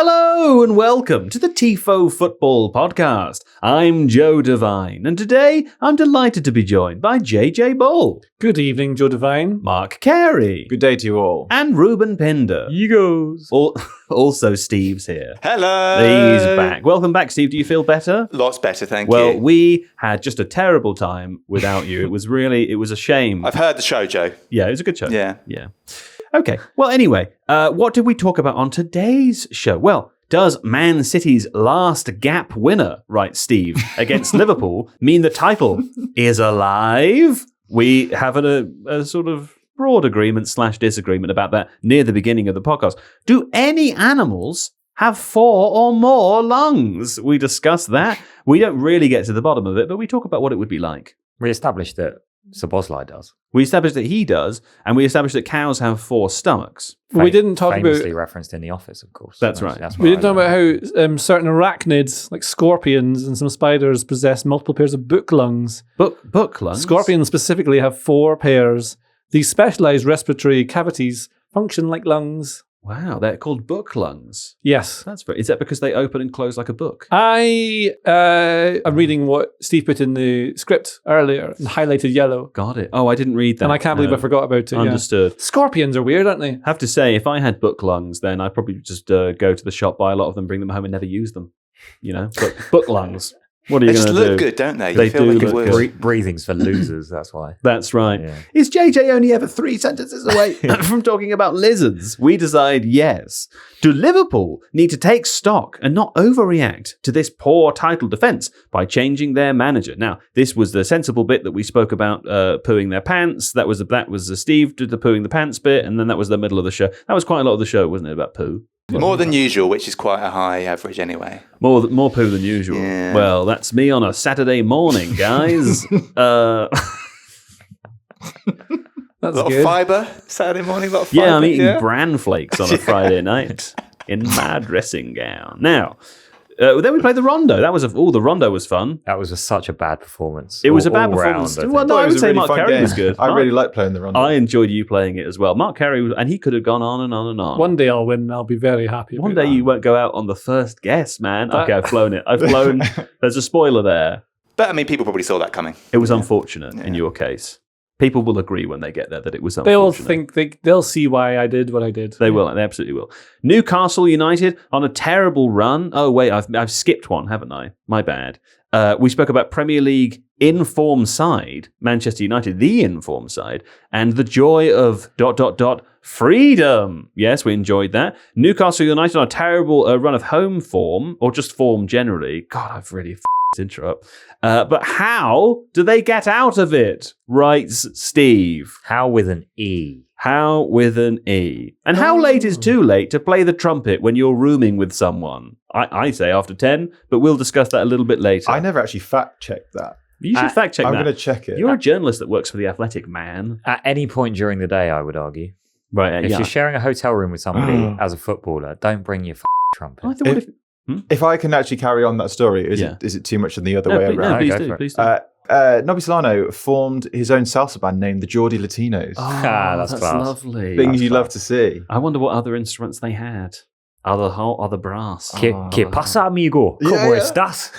Hello and welcome to the Tifo Football Podcast. I'm Joe Devine, and today I'm delighted to be joined by JJ Bull. Good evening, Joe Devine. Mark Carey. Good day to you all. And Reuben Pinder. Egos. Also, Steve's here. Hello. He's back. Welcome back, Steve. Do you feel better? Lots better, thank you. Well, we had just a terrible time without you. It was a shame. I've heard the show, Joe. Yeah, it was a good show. Yeah. Okay. Well, anyway, what did we talk about on today's show? Well, does Man City's last gap winner, right, Steve, against Liverpool mean the title is alive? We have a sort of broad agreement / disagreement about that near the beginning of the podcast. Do any animals have 4 or more lungs? We discuss that. We don't really get to the bottom of it, but we talk about what it would be like. We established that Szoboszlai does. We established that he does, and we established that cows have 4 stomachs. We didn't talk famously about... referenced in The Office, of course. That's right. We didn't talk about how certain arachnids, like scorpions and some spiders, possess multiple pairs of book lungs. Book lungs? Scorpions specifically have 4 pairs. These specialized respiratory cavities function like lungs. Wow, they're called book lungs. Yes. Is that because they open and close like a book? I'm reading what Steve put in the script earlier and highlighted yellow. Got it. Oh, I didn't read that. And I can't believe I forgot about it. Understood. Yeah. Scorpions are weird, aren't they? Have to say, if I had book lungs, then I'd probably just go to the shop, buy a lot of them, bring them home and never use them. You know, book lungs. What are you going to do? They just look good, don't they? They do like look good. Breathing's for losers, that's why. That's right. Yeah. Is JJ only ever 3 sentences away from talking about lizards? We decide yes. Do Liverpool need to take stock and not overreact to this poor title defence by changing their manager? Now, this was the sensible bit that we spoke about pooing their pants. That was Steve did the pooing the pants bit, and then that was the middle of the show. That was quite a lot of the show, wasn't it, about poo? More than usual, which is quite a high average anyway. More poo than usual. Yeah. Well, that's me on a Saturday morning, guys. That's A lot good. of fibre Saturday morning, a lot of fibre. Yeah, I'm eating bran flakes on a Friday night in my dressing gown. Now, then we played the Rondo. That was the Rondo was fun. That was such a bad performance. It was a bad all performance. round, Well, no, I would say Mark Carey was good. I really like playing the Rondo. I enjoyed you playing it as well. Mark Carey, and he could have gone on and on and on. One day I'll win and I'll be very happy. One about day that. you won't go out on the first guess, man. Okay, I've flown it. There's a spoiler there. But I mean, people probably saw that coming. It was unfortunate in your case. People will agree when they get there that it was They'll unfortunate. they'll see why I did what I did. They will. They absolutely will. Newcastle United on a terrible run. Oh, wait, I've skipped one, haven't I? My bad. We spoke about Premier League in-form side, Manchester United, the in-form side, and the joy of ... freedom. Yes, we enjoyed that. Newcastle United on a terrible run of home form, or just form generally. God, I've really intro up. But how do they get out of it? Writes Steve. How with an E. How with an E. And how late is too late to play the trumpet when you're rooming with someone? I say after 10, but we'll discuss that a little bit later. I never actually fact-checked that. You should fact check that. I'm going to check it. You're a journalist that works for The Athletic, man. At any point during the day, I would argue. Right, If you're sharing a hotel room with somebody as a footballer, don't bring your trumpet. I thought If I can actually carry on that story, is it too much in the other way around? Please Okay, do. for it. Please do. Nobby Solano formed his own salsa band named the Geordie Latinos. That's class. lovely. Things you love to see. I wonder what other instruments they had. Other brass. ¿Qué pasa, amigo? ¿Cómo estás?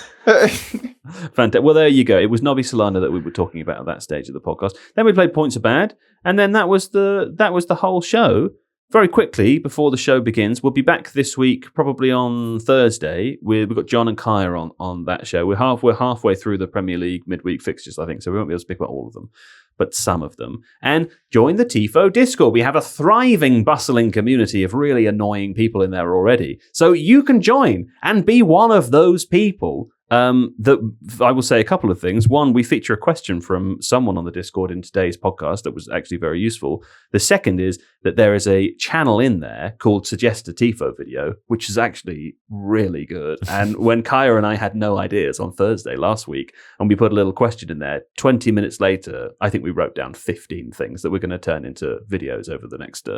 Fantastic. Well, there you go. It was Nobby Solano that we were talking about at that stage of the podcast. Then we played Points Are Bad, and then that was the whole show. Very quickly, before the show begins, we'll be back this week, probably on Thursday. We've got John and Kaya on that show. We're halfway through the Premier League midweek fixtures, I think, so we won't be able to speak about all of them, but some of them. And join the Tifo Discord. We have a thriving, bustling community of really annoying people in there already. So you can join and be one of those people. That I will say a couple of things. One, we feature a question from someone on the Discord in today's podcast that was actually very useful. The second is that there is a channel in there called Suggest a Tifo Video, which is actually really good. And when Kaya and I had no ideas on Thursday last week, and we put a little question in there, 20 minutes later, I think we wrote down 15 things that we're going to turn into videos over the next,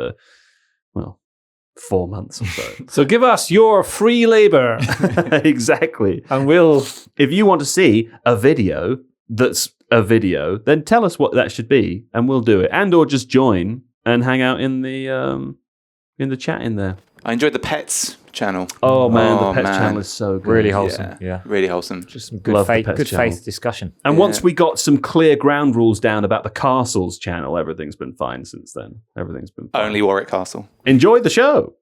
4 months or so. So give us your free labor. Exactly. And we'll... If you want to see a video that's a video, then tell us what that should be and we'll do it. And or just join and hang out in the chat in there. I enjoyed the Pets channel. Oh man, the Pets channel is so good. Really wholesome. Yeah. Really wholesome. Just some Love the good Pets channel. faith discussion. And once we got some clear ground rules down about the Castles channel, everything's been fine since then. Everything's been fine. Only Warwick Castle. Enjoy the show.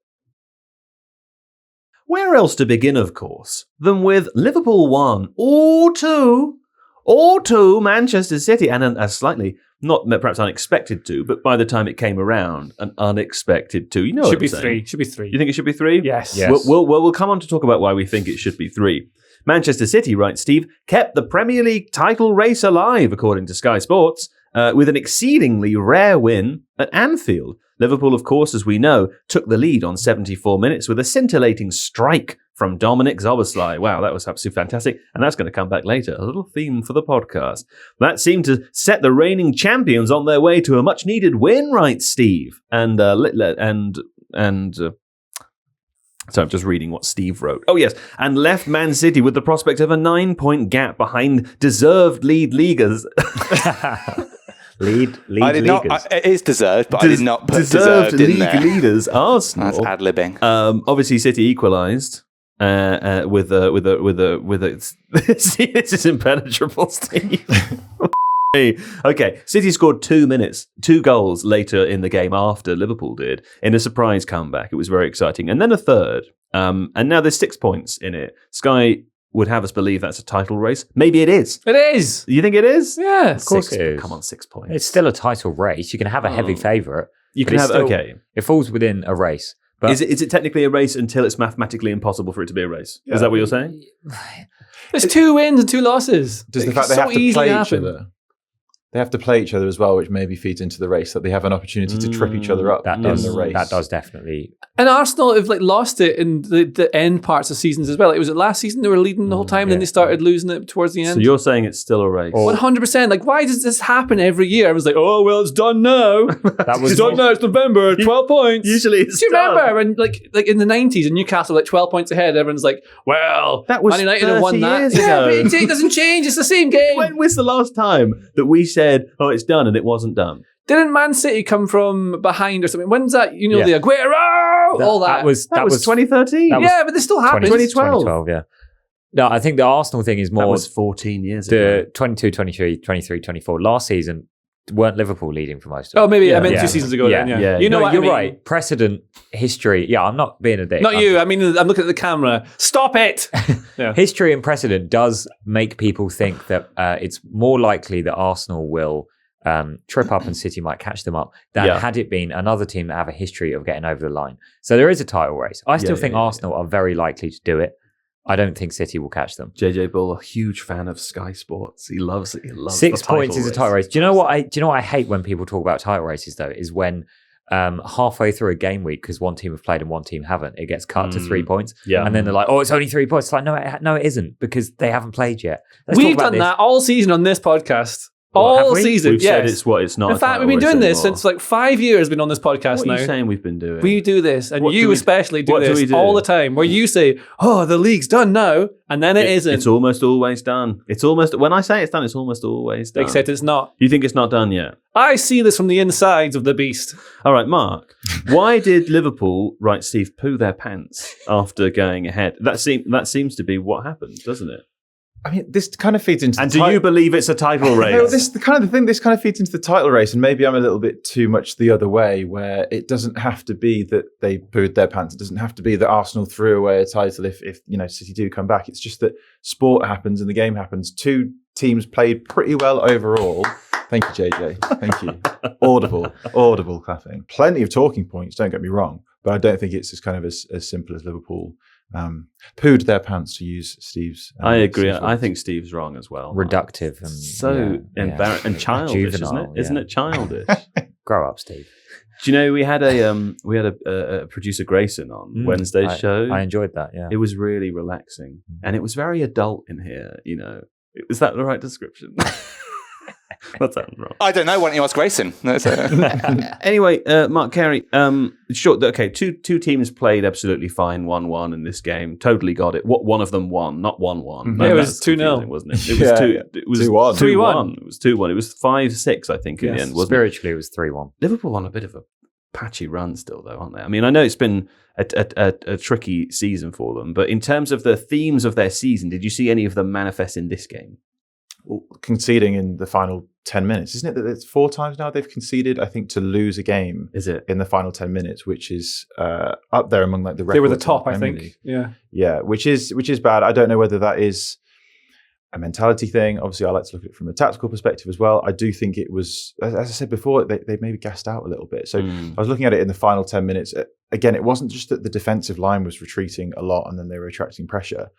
Where else to begin, of course, than with Liverpool 1 or 2 Manchester City, and a slightly, not perhaps unexpected 2, but by the time it came around, an unexpected 2. You know, Should be 3. Should be 3. You think it should be 3? Yes. Yes. We'll come on to talk about why we think it should be 3. Manchester City, writes Steve, kept the Premier League title race alive, according to Sky Sports, with an exceedingly rare win at Anfield. Liverpool, of course, as we know, took the lead on 74 minutes with a scintillating strike from Dominic Szoboszlai. Wow, that was absolutely fantastic. And that's going to come back later. A little theme for the podcast. That seemed to set the reigning champions on their way to a much-needed win, writes Steve. So I'm just reading what Steve wrote. Oh, yes. And left Man City with the prospect of a 9-point gap behind deserved lead leaguers. Lead I did leaguers. not. It is deserved, but I did not put deserved deserved in league there. leaders. Arsenal. That's ad-libbing. Obviously, City equalised with a. See, this is impenetrable, Steve. Okay, City scored 2 goals later in the game after Liverpool did in a surprise comeback. It was very exciting, and then a third. And now there's 6 points in it. Sky would have us believe that's a title race. Maybe it is. It is. You think it is? Yeah. Of course. 6 it is. Come on, 6 points. It's still a title race. You can have a heavy favourite. You but can it's have still- okay. It falls within a race. But Is it technically a race until it's mathematically impossible for it to be a race? Is that what you're saying? There's 2 wins and 2 losses. Does the It fact they so have to easily play each happen. other? They have to play each other as well, which maybe feeds into the race, that they have an opportunity to trip each other up that in does the race. that does definitely. And Arsenal have lost it in the end parts of seasons as well. It was last season they were leading the whole time, and then they started losing it towards the end. So you're saying it's still a race? 100%. Why does this happen every year? I was like, oh well, it's done now. That was It's done now. It's November. 12 points. Usually it's Do you done. remember when, like in the 90s in Newcastle, 12 points ahead? Everyone's like, well, That was Man United have 30 won that. years Yeah, ago. but it doesn't change. It's the same game. When was the last time that we said, "Oh, it's done," and it wasn't done? Didn't Man City come from behind or something? When's that? Yeah. The Aguero, all that. That was 2013. that was yeah, but this still happens. 2012. Yeah. No, I think the Arsenal thing is That more was 14 years ago. the 22, 23, 23, 24. Last season, weren't Liverpool leading for most of it? Oh, maybe I Yeah. meant Yeah. 2 seasons ago. Then, Yeah. You know No, what you're I mean? right. Precedent, history. Yeah, I'm not being a dick. Not you. I mean, I'm looking at the camera. Stop it. Yeah. History and precedent does make people think that it's more likely that Arsenal will trip up and City might catch them up than had it been another team that have a history of getting over the line. So there is a title race. I still think Arsenal are very likely to do it. I don't think City will catch them. JJ Bull, a huge fan of Sky Sports. He loves it. He loves 6 the points is a title race. race. Do you know what I hate when people talk about title races though? Is when halfway through a game week, because one team have played and one team haven't, it gets cut to 3 points. Yeah. And then they're like, "Oh, it's only 3 points." It's like, no, it isn't, because they haven't played yet. Let's talk We've about done this. that all season on this podcast. Have All we? season. We've yes. said it's not. In a fact, title we've been race doing this anymore. since 5 years. Been on this podcast What now. are you saying we've been doing? We do this, and What do you we- especially do what do this we do? all the time. Where you say, "Oh, the league's done now," and then it isn't. It's almost always done. It's almost when I say it's done, it's almost always done. Except it's not. You think it's not done yet? I see this from the insides of the beast. All right, Mark. Why did Liverpool, right, Steve, poo their pants after going ahead? That seems to be what happened, doesn't it? I mean, this kind of feeds into. And the do you believe it's a title race? No, this kind of feeds into the title race, and maybe I'm a little bit too much the other way, where it doesn't have to be that they pooed their pants. It doesn't have to be that Arsenal threw away a title if City do come back. It's just that sport happens and the game happens. 2 teams played pretty well overall. Thank you, JJ. Thank you. Audible clapping. Plenty of talking points. Don't get me wrong, but I don't think it's as simple as Liverpool pooed their pants, to use Steve's. I agree. Steve's I words. think Steve's wrong as well. Mark. Reductive and So embarrassing and childish, Juvenile, isn't yeah. it? Childish. Grow up, Steve. Do you know we had a producer Grayson on Wednesday's show? I enjoyed that. Yeah. It was really relaxing, and it was very adult in here. Is that the right description? What's that wrong? I don't know. Why don't you ask Grayson? Anyway, Mark Carey, sure. Okay, two teams played absolutely fine, 1-1 in this game. Totally got it. What one of them won, not 1-1. Yeah, it was That's 2-0, confusing, wasn't it? It was 2. It was 2-1. 2-1. It was 2-1. It was 5-6, I think, in the Yes. end, wasn't it? Spiritually, it was 3-1. Liverpool on a bit of a patchy run still, though, aren't they? I mean, I know it's been a tricky season for them, but in terms of the themes of their season, did you see any of them manifest in this game? Conceding in the final 10 minutes, isn't it that it's 4 times now they've conceded, I think, to lose a game? Is it in the final 10 minutes, which is up there among like the records? They were the top, I think. League. Yeah, which is bad. I don't know whether that is a mentality thing. Obviously, I like to look at it from a tactical perspective as well. I do think it was, as I said before, they maybe gassed out a little bit. So I was looking at it in the final 10 minutes. Again, it wasn't just that the defensive line was retreating a lot and then they were attracting pressure.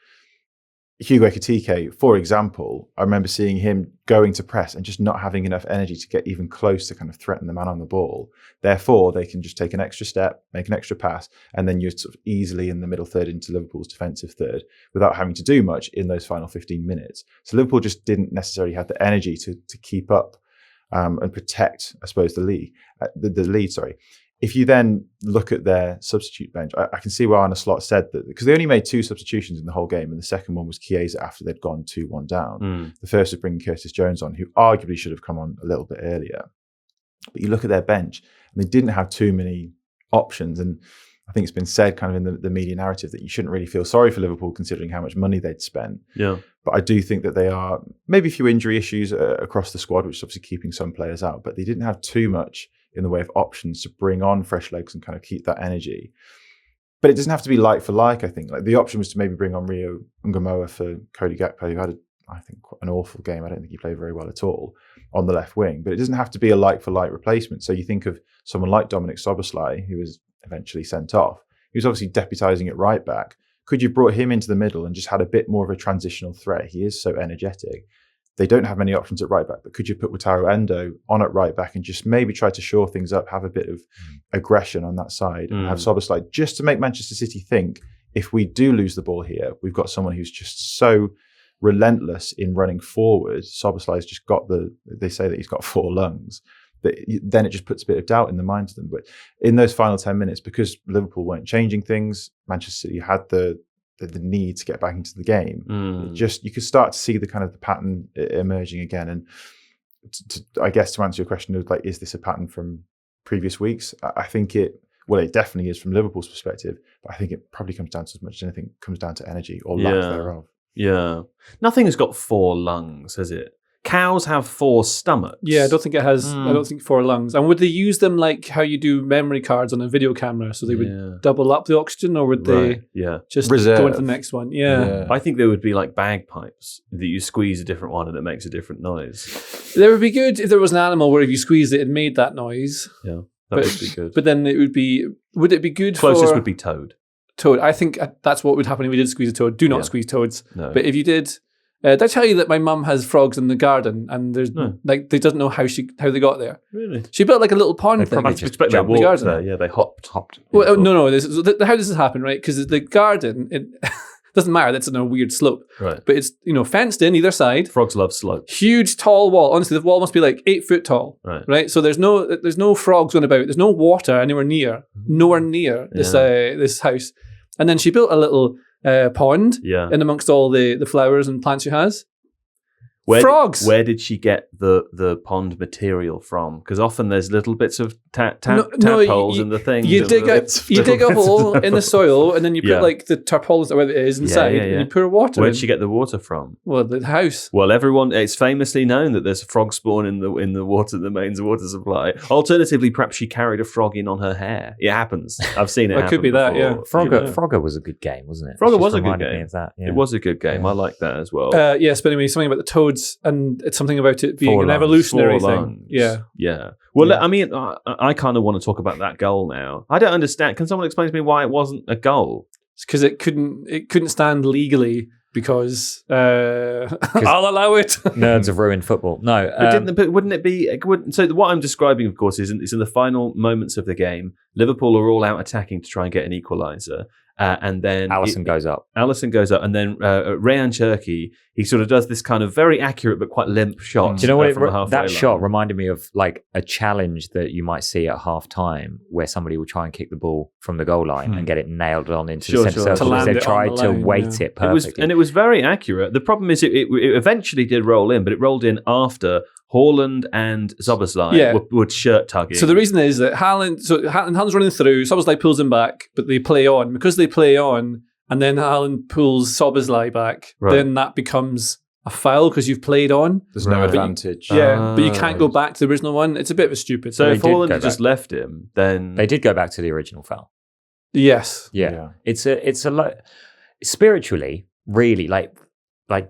Hugo Ekitike, for example, I remember seeing him going to press and just not having enough energy to get even close to kind of threaten the man on the ball. Therefore, they can just take an extra step, make an extra pass, and then you're sort of easily in the middle third into Liverpool's defensive third without having to do much in those final 15 minutes. So Liverpool just didn't necessarily have the energy to keep up and protect, I suppose, the lead. If you then look at their substitute bench, I can see why Arne Slot said that, because they only made 2 substitutions in the whole game, and the second one was Chiesa after they'd gone 2-1 down. The first was bringing Curtis Jones on, who arguably should have come on a little bit earlier. But you look at their bench, and they didn't have too many options. And I think it's been said kind of in the media narrative that you shouldn't really feel sorry for Liverpool considering how much money they'd spent. Yeah. But I do think that they are maybe a few injury issues across the squad, which is obviously keeping some players out, but they didn't have too much in the way of options to bring on fresh legs and kind of keep that energy. But it doesn't have to be like for like, I think. Like the option was to maybe bring on Rio Ngamoa for Cody Gakpo, who had, I think, quite an awful game. I don't think he played very well at all on the left wing. But it doesn't have to be a like for like replacement. So you think of someone like Dominic Szoboszlai, who was eventually sent off. He was obviously deputising at right back. Could you brought him into the middle and just had a bit more of a transitional threat? He is so energetic. They don't have many options at right back, but could you put Wataru Endo on at right back and just maybe try to shore things up, have a bit of aggression on that side, and have Szoboszlai just to make Manchester City think, if we do lose the ball here, we've got someone who's just so relentless in running forward. Szoboszlai's just got they say that he's got 4 lungs. Then it just puts a bit of doubt in the minds of them. But in those final 10 minutes, because Liverpool weren't changing things, Manchester City had the need to get back into the game. You could start to see the kind of the pattern emerging again. And I guess to answer your question of like, is this a pattern from previous weeks? I think it definitely is from Liverpool's perspective, but I think it probably comes down to, as much as anything, comes down to energy or lack thereof. Yeah. Nothing has got 4 lungs, has it? Cows have 4 stomachs. Yeah, I don't think it has. I don't think 4 lungs. And would they use them like how you do memory cards on a video camera? So they would double up the oxygen, or would they just reserve? Go into the next one? Yeah. I think there would be like bagpipes that you squeeze a different one and it makes a different noise. That would be good if there was an animal where if you squeezed it, it made that noise. Yeah, that would be good. But then it would be. Would it be good? Closest would be toad. Toad. I think that's what would happen if we did squeeze a toad. Do not squeeze toads. No. But if you did. Did I tell you that my mum has frogs in the garden and there's like they doesn't know how they got there? Really? She built like a little pond thing. I expect they walked there. Yeah, they hopped. Well, no. How this has happened, right? Because the garden, it doesn't matter. That's on a weird slope, right? But it's fenced in either side. Frogs love slopes. Huge tall wall. Honestly, the wall must be like 8 foot tall. Right. So there's no frogs going about. There's no water anywhere near. Nowhere near this house. And then she built a little pond in amongst all the flowers and plants she has. Frogs. Where did she get the pond material from? Because often there's little bits of tadpoles in the thing. You dig a hole in the soil and then you put like the tarpaulins or whatever it is inside and you pour water. Where did she get the water from? Well, the house. Well, it's famously known that there's a frog spawn in the water, the mains water supply. Alternatively, perhaps she carried a frog in on her hair. It happens. I've seen it. It could be before. that. Yeah. Frogger was a good game, wasn't it? Frogger was a good game. Of that, It was a good game. I like that as well. Yes, but anyway, something about the toads. And it's something about it being an evolutionary thing. Yeah. Well, I mean, I kind of want to talk about that goal now. I don't understand. Can someone explain to me why it wasn't a goal? It's because it couldn't stand legally because I'll allow it. Nerds have ruined football. No, but wouldn't it be? So what I'm describing, of course, is in the final moments of the game. Liverpool are all out attacking to try and get an equaliser. And then Alisson goes up. And then Rayan Cherki, he sort of does this kind of very accurate but quite limp shot. Do you know what? That shot reminded me of like a challenge that you might see at half time where somebody will try and kick the ball from the goal line and get it nailed on into the centre circle because they've tried to weight it perfectly. It was very accurate. The problem is it eventually did roll in, but it rolled in after Haaland and Szoboszlai would shirt tugging. So the reason is that Haaland's running through, Szoboszlai pulls him back, but they play on. Because they play on, and then Haaland pulls Szoboszlai back, then that becomes a foul because you've played on. There's no advantage. But you can't go back to the original one. It's a bit of a stupid. So if Haaland had just left him, then they did go back to the original foul. Yes. Yeah. It's a lot spiritually, really like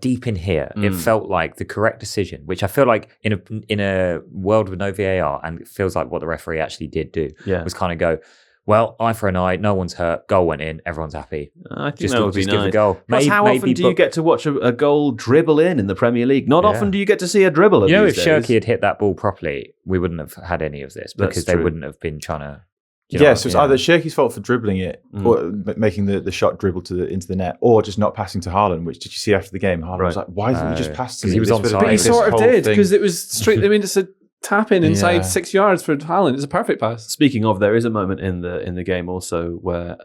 deep in here, it felt like the correct decision, which I feel like in a world with no VAR, and it feels like what the referee actually did do was kind of go, well, eye for an eye, no one's hurt, goal went in, everyone's happy. I think that would be nice. Give the goal. How often do you get to watch a goal dribble in the Premier League? Not often do you get to see a dribble. You know, if Shirky had hit that ball properly, we wouldn't have had any of this because they wouldn't have been trying to. So it's either Shirky's fault for dribbling it, or making the shot dribble into the net, or just not passing to Haaland. Which did you see after the game? Haaland was like, "Why didn't you just pass to me?" He was onside. But he sort of did because it was straight. I mean, it's a tap in inside 6 yards for Haaland. It's a perfect pass. Speaking of, there is a moment in the game also where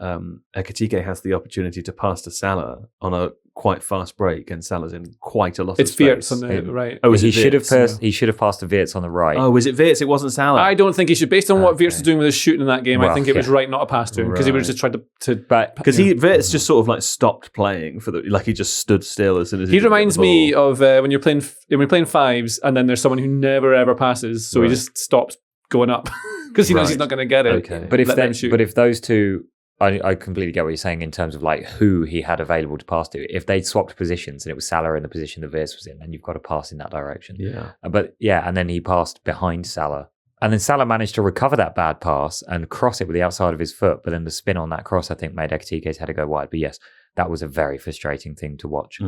Ekitike has the opportunity to pass to Salah on a quite fast break, and Salah's in quite a lot of space. It's Wirtz on the right. Oh, he should have passed to Wirtz on the right. Oh, was it Wirtz? It wasn't Salah. I don't think he should. Based on what Wirtz was doing with his shooting in that game, I think it was right not to pass to him because he would have just tried to. Because Wirtz just sort of like stopped playing like he just stood still as soon as he reminds me of when you're playing fives, and then there's someone who never ever passes, so he just stops going up because he knows he's not going to get it. Okay. But if those two. I completely get what you're saying in terms of like who he had available to pass to. If they'd swapped positions and it was Salah in the position that Wirtz was in, then you've got to pass in that direction. Yeah. And then he passed behind Salah. And then Salah managed to recover that bad pass and cross it with the outside of his foot. But then the spin on that cross, I think, made Ekitike's head go wide. But yes, that was a very frustrating thing to watch,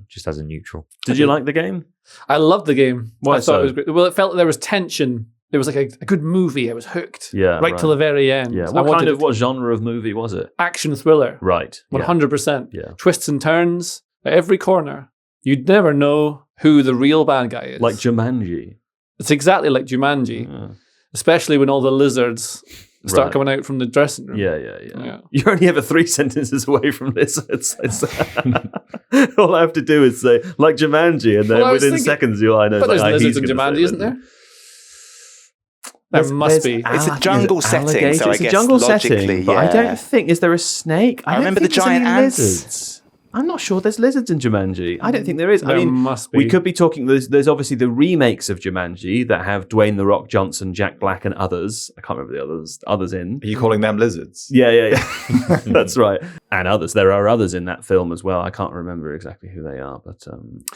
just as a neutral. Did you like the game? I loved the game. Why I thought it was great. Well, it felt like there was tension. It was like a good movie. I was hooked. Yeah, right till the very end. Yeah. What genre of movie was it? Action thriller. Right. 100%. Yeah. Twists and turns at every corner. You'd never know who the real bad guy is. Like Jumanji. It's exactly like Jumanji, especially when all the lizards start coming out from the dressing room. Yeah. You're only ever 3 sentences away from lizards. All I have to do is say, like Jumanji, and then within seconds I know. But there's lizards in Jumanji, isn't there? There must be. It's a jungle setting, so I guess it's a jungle logically, setting, but I don't think. Is there a snake? I remember the giant ants. Lizards. I'm not sure there's lizards in Jumanji. I don't think there is. There must be. We could be talking. There's obviously the remakes of Jumanji that have Dwayne The Rock Johnson, Jack Black, and others. I can't remember the others in. Are you calling them lizards? Yeah. That's right. And others. There are others in that film as well. I can't remember exactly who they are, but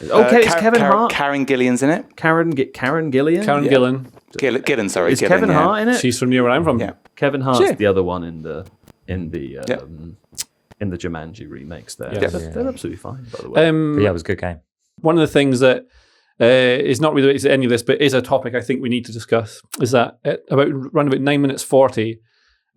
it's Kevin Hart. Karen Gillian's in it. Karen Gillian. Gillan. Gillan, sorry. Is Kevin Hart in it? She's from near where I'm from. Yeah. Kevin Hart's the other one in the Jumanji remakes there. Yeah. They're absolutely fine, by the way. It was a good game. One of the things that is not related to any of this, but is a topic I think we need to discuss, is that at around about 9 minutes 40,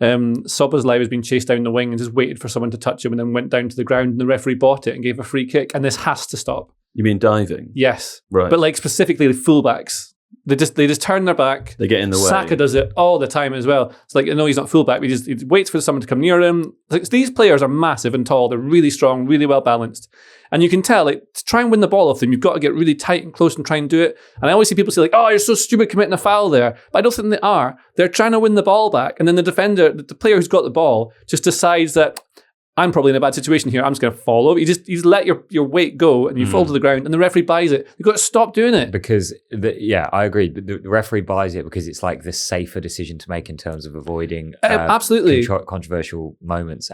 Szoboszlai was being chased down the wing and just waited for someone to touch him and then went down to the ground, and the referee bought it and gave a free kick. And this has to stop. You mean diving? Yes. Right. But like specifically the fullbacks. They just turn their back. They get in the way. Saka does it all the time as well. It's like, no, he's not fullback. He waits for someone to come near him. Like, these players are massive and tall. They're really strong, really well balanced. And you can tell, like, to try and win the ball off them, you've got to get really tight and close and try and do it. And I always see people say, like, oh, you're so stupid committing a foul there. But I don't think they are. They're trying to win the ball back. And then the defender, the player who's got the ball, just decides that I'm probably in a bad situation here. I'm just going to fall over. You just let your weight go and you fall to the ground, and the referee buys it. You've got to stop doing it. Because, I agree. The referee buys it because it's like the safer decision to make in terms of avoiding absolutely controversial moments.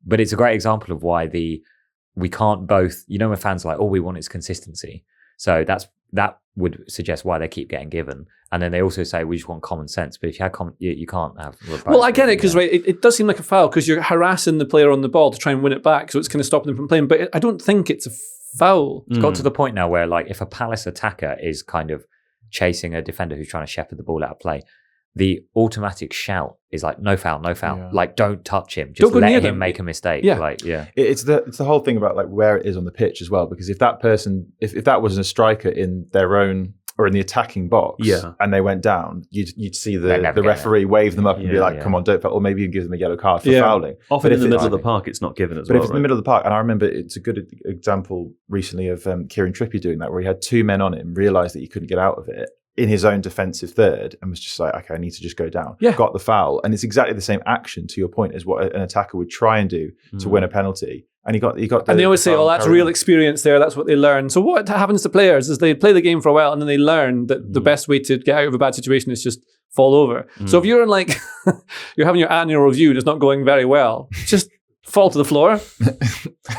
But it's a great example of why we can't both, when fans are like, all we want is consistency. So that would suggest why they keep getting given. And then they also say we just want common sense. But if you had you can't have. Well, I get it because it does seem like a foul because you're harassing the player on the ball to try and win it back, so it's kind of stopping them from playing. But I don't think it's a foul. It's got to the point now where, like, if a Palace attacker is kind of chasing a defender who's trying to shepherd the ball out of play, the automatic shout is like, no foul, no foul. Yeah. Like, don't touch him. Just let him make a mistake. Yeah. It's the whole thing about like where it is on the pitch as well. Because if that person, if that wasn't a striker in their own or in the attacking box, and they went down, you'd see the referee wave them up and be like, come on, don't foul. Or maybe you give them a yellow card for fouling. Often in the middle of the park, it's not given as well. But if it's in the middle of the park, and I remember it's a good example recently of Kieran Trippier doing that, where he had two men on him, realised that he couldn't get out of it, in his own defensive third and was just like, okay, I need to just go down. Yeah. Got the foul. And it's exactly the same action, to your point, as what an attacker would try and do to win a penalty. And he got and they always say, oh, that's real experience there. That's what they learn. So what happens to players is they play the game for a while and then they learn that the best way to get out of a bad situation is just fall over. So if you're in like, you're having your annual review and it's not going very well, just fall to the floor.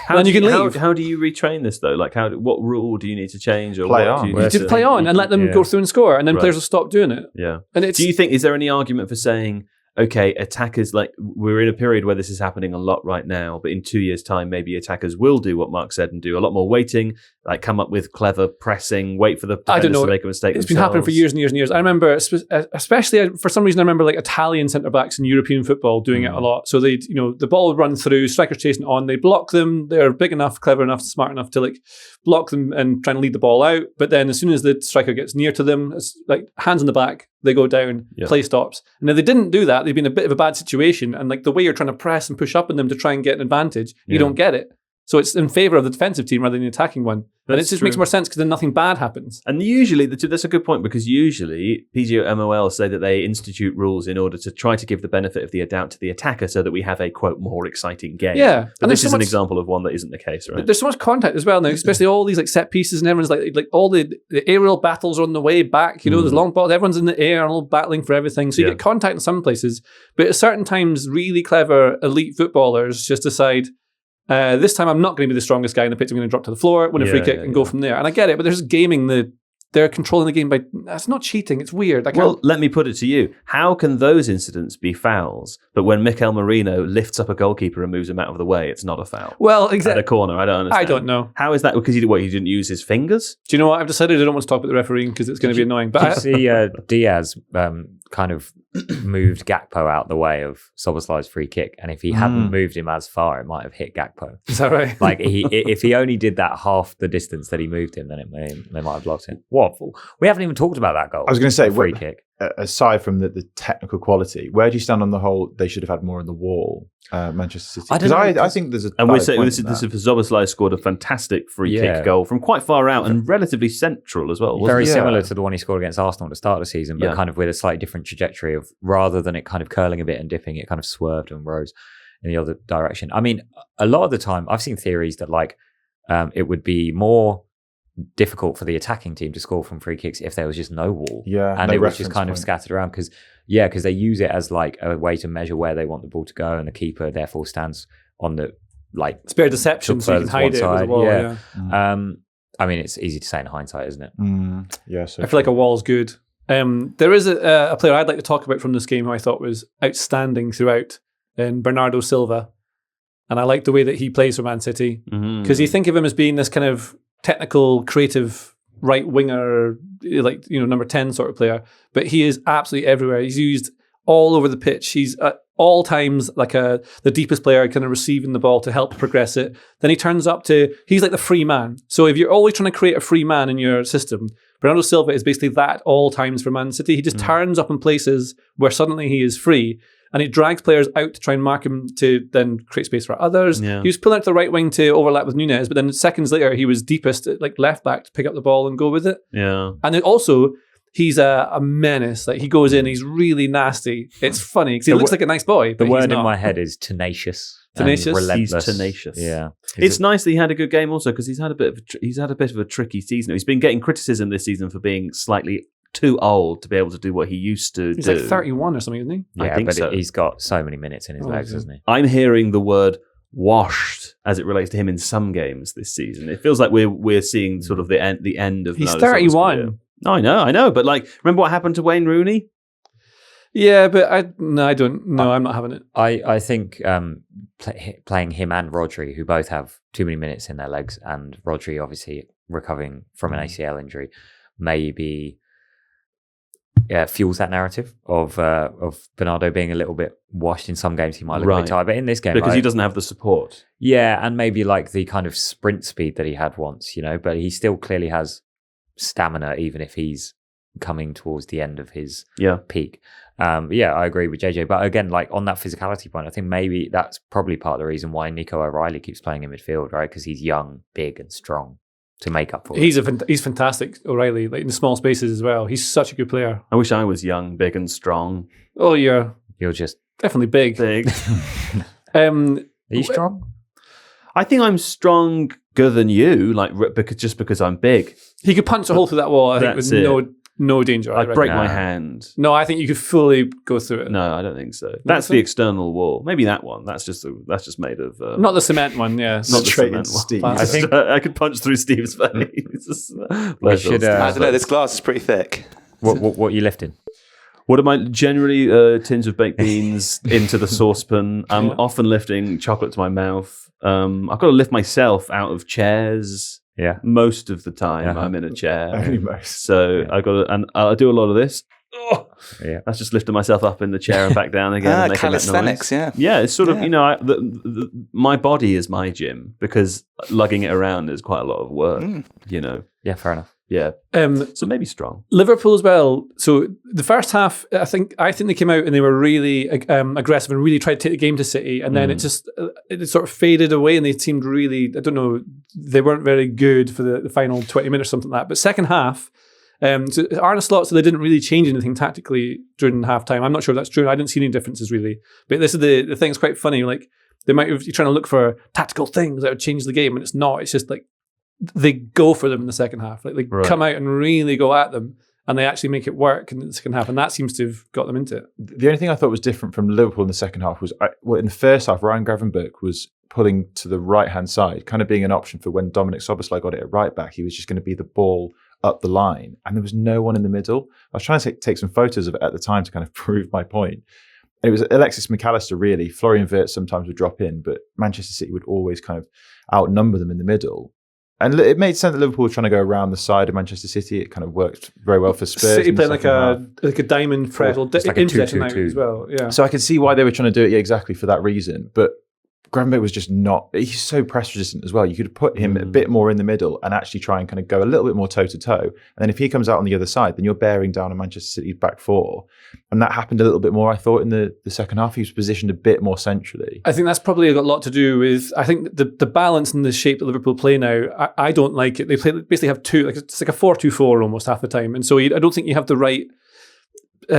And then you can leave. How do you retrain this though? Like, what rule do you need to change? Or Play what on. do you You need just play on and let them go through and score, and then players will stop doing it. Yeah. And it's, do you think, is there any argument for saying, okay, attackers, like we're in a period where this is happening a lot right now, but in 2 years' time, maybe attackers will do what Mark said and do a lot more waiting, like come up with clever pressing, wait for the defenders to make a mistake It's been happening for years and years and years. I remember, especially for some reason, I remember like Italian centre-backs in European football doing it a lot. So they, the ball would run through, strikers chasing on, they block them, they're big enough, clever enough, smart enough to like block them and try and lead the ball out. But then as soon as the striker gets near to them, it's like hands in the back, they go down, play stops. And if they didn't do that, they'd be in a bit of a bad situation. And like the way you're trying to press and push up on them to try and get an advantage, you don't get it. So it's in favour of the defensive team rather than the attacking one. And it just makes more sense because then nothing bad happens. And usually, that's a good point, because usually PGMOL say that they institute rules in order to try to give the benefit of the doubt to the attacker so that we have a, quote, more exciting game. Yeah. But this is an example of one that isn't the case, right? There's so much contact as well now, especially all these like set pieces and everyone's like all the aerial battles are on the way back. There's long balls, everyone's in the air and all battling for everything. So you get contact in some places, but at certain times, really clever elite footballers just decide, this time I'm not going to be the strongest guy in the pitch. I'm going to drop to the floor, win a free kick, and go from there. And I get it, but they're just gaming they're controlling the game by. That's not cheating. It's weird. Well, let me put it to you: how can those incidents be fouls? But when Mikel Merino lifts up a goalkeeper and moves him out of the way, it's not a foul. Well, exactly. At a corner, I don't understand. I don't know. How is that? Because he didn't use his fingers? Do you know what? I've decided I don't want to talk about the refereeing because it's going to be annoying. But did you see Diaz kind of moved Gakpo out the way of Soboslai's free kick, and if he hadn't moved him as far, it might have hit Gakpo. Is that right? Like if he only did that half the distance that he moved him, then they might have blocked him. What? We haven't even talked about that goal. I was going to say, free kick. Aside from the technical quality, where do you stand on the whole? They should have had more on the wall, Manchester City. Because I think there's a. And we're saying this is Soboslai scored a fantastic free kick goal from quite far out and relatively central as well. Very similar to the one he scored against Arsenal at the start of the season, but kind of with a slightly different trajectory of, rather than it kind of curling a bit and dipping, it kind of swerved and rose in the other direction. I mean, a lot of the time I've seen theories that like it would be more difficult for the attacking team to score from free kicks if there was just no wall, and it was just kind of scattered around because they use it as like a way to measure where they want the ball to go, and the keeper therefore stands on the like spare deception so you can hide it with the wall. I mean, it's easy to say in hindsight, isn't it? I feel like a wall's good. There is a player I'd like to talk about from this game who I thought was outstanding throughout, Bernardo Silva, and I like the way that he plays for Man City because you think of him as being this kind of technical, creative right winger, like number 10 sort of player, but he is absolutely everywhere. He's used all over the pitch. He's at all times like the deepest player, kind of receiving the ball to help progress it. Then he turns up he's like the free man. So if you're always trying to create a free man in your system, Bernardo Silva is basically that at all times for Man City. He just turns up in places where suddenly he is free. And he drags players out to try and mark him to then create space for others. He was pulling out to the right wing to overlap with Nunez, but then seconds later he was deepest at like left back to pick up the ball and go with it. And then also he's a menace. Like he goes in, he's really nasty. It's funny because he looks like a nice boy. But the word in my head is tenacious. Tenacious. Relentless. He's tenacious. Yeah. It's nice that he had a good game also because he's had a bit of a tricky season. He's been getting criticism this season for being slightly too old to be able to do what he used to do. He's like 31 or something, isn't he? Yeah, I think so. He's got so many minutes in his legs, hasn't he? I'm hearing the word washed as it relates to him in some games this season. It feels like we're seeing sort of the end of. He's 31. I know. But like, remember what happened to Wayne Rooney? Yeah, but I don't. No, I'm not having it. I think playing him and Rodri, who both have too many minutes in their legs, and Rodri obviously recovering from an ACL injury, maybe fuels that narrative of Bernardo being a little bit washed in some games. He might look a bit tired, but in this game, because he doesn't have the support. Yeah, and maybe like the kind of sprint speed that he had once, but he still clearly has stamina, even if he's coming towards the end of his peak. I agree with JJ. But again, like on that physicality point, I think maybe that's probably part of the reason why Nico O'Reilly keeps playing in midfield, right? Because he's young, big, and strong. to make up for it. He's fantastic, O'Reilly, like in the small spaces as well. He's such a good player. I wish I was young, big and strong. Oh, you're just definitely big. Are you strong? I think I'm stronger than you, like because I'm big. He could punch a hole through that wall, I think, with no danger. I'd break my hand. No, I think you could fully go through it. No, I don't think so. That's the external wall. Maybe that one. That's just made of not the cement one. Yeah, not straight the into cement Steve. one. I think I could punch through Steve's face. we should. I don't know. This glass is pretty thick. What are you lifting? What am I generally tins of baked beans into the saucepan? I'm often lifting chocolate to my mouth. I've got to lift myself out of chairs. Yeah, most of the time I'm in a chair. Only most. So I got to, and I do a lot of this. Oh, yeah. That's just lifting myself up in the chair and back down again. And calisthenics, yeah. It's sort of my body is my gym because lugging it around is quite a lot of work. Yeah, fair enough. Yeah. So maybe strong. Liverpool as well. So the first half, I think they came out and they were really aggressive and really tried to take the game to City, and then it sort of faded away, and they seemed really, I don't know, they weren't very good for the final 20 minutes or something like that. But second half, so Arne Slot said they didn't really change anything tactically during halftime. I'm not sure if that's true. I didn't see any differences really. But this is the thing that's quite funny. Like they might have, you're trying to look for tactical things that would change the game, and it's not. It's just like they go for them in the second half. Like they come out and really go at them, and they actually make it work in the second half, and that seems to have got them into it. The only thing I thought was different from Liverpool in the second half was, in the first half, Ryan Gravenberch was pulling to the right-hand side, kind of being an option for when Dominic Szoboszlai got it at right back. He was just going to be the ball up the line, and there was no one in the middle. I was trying to take some photos of it at the time to kind of prove my point. And it was Alexis McAllister, really. Florian Wirtz sometimes would drop in, but Manchester City would always kind of outnumber them in the middle. And it made sense that Liverpool were trying to go around the side of Manchester City. It kind of worked very well for Spurs. City playing like a diamond press, or like in a 2-2-2 as well. Yeah. So I can see why they were trying to do it exactly for that reason. But Gravenberch was just not. He's so press resistant as well. You could put him a bit more in the middle and actually try and kind of go a little bit more toe to toe. And then if he comes out on the other side, then you're bearing down on Manchester City's back four. And that happened a little bit more, I thought, in the second half. He was positioned a bit more centrally. I think that's probably got a lot to do with, I think, the balance and the shape that Liverpool play now. I don't like it. They basically have two, it's like a 4-2-4 almost half the time. And so I don't think you have the right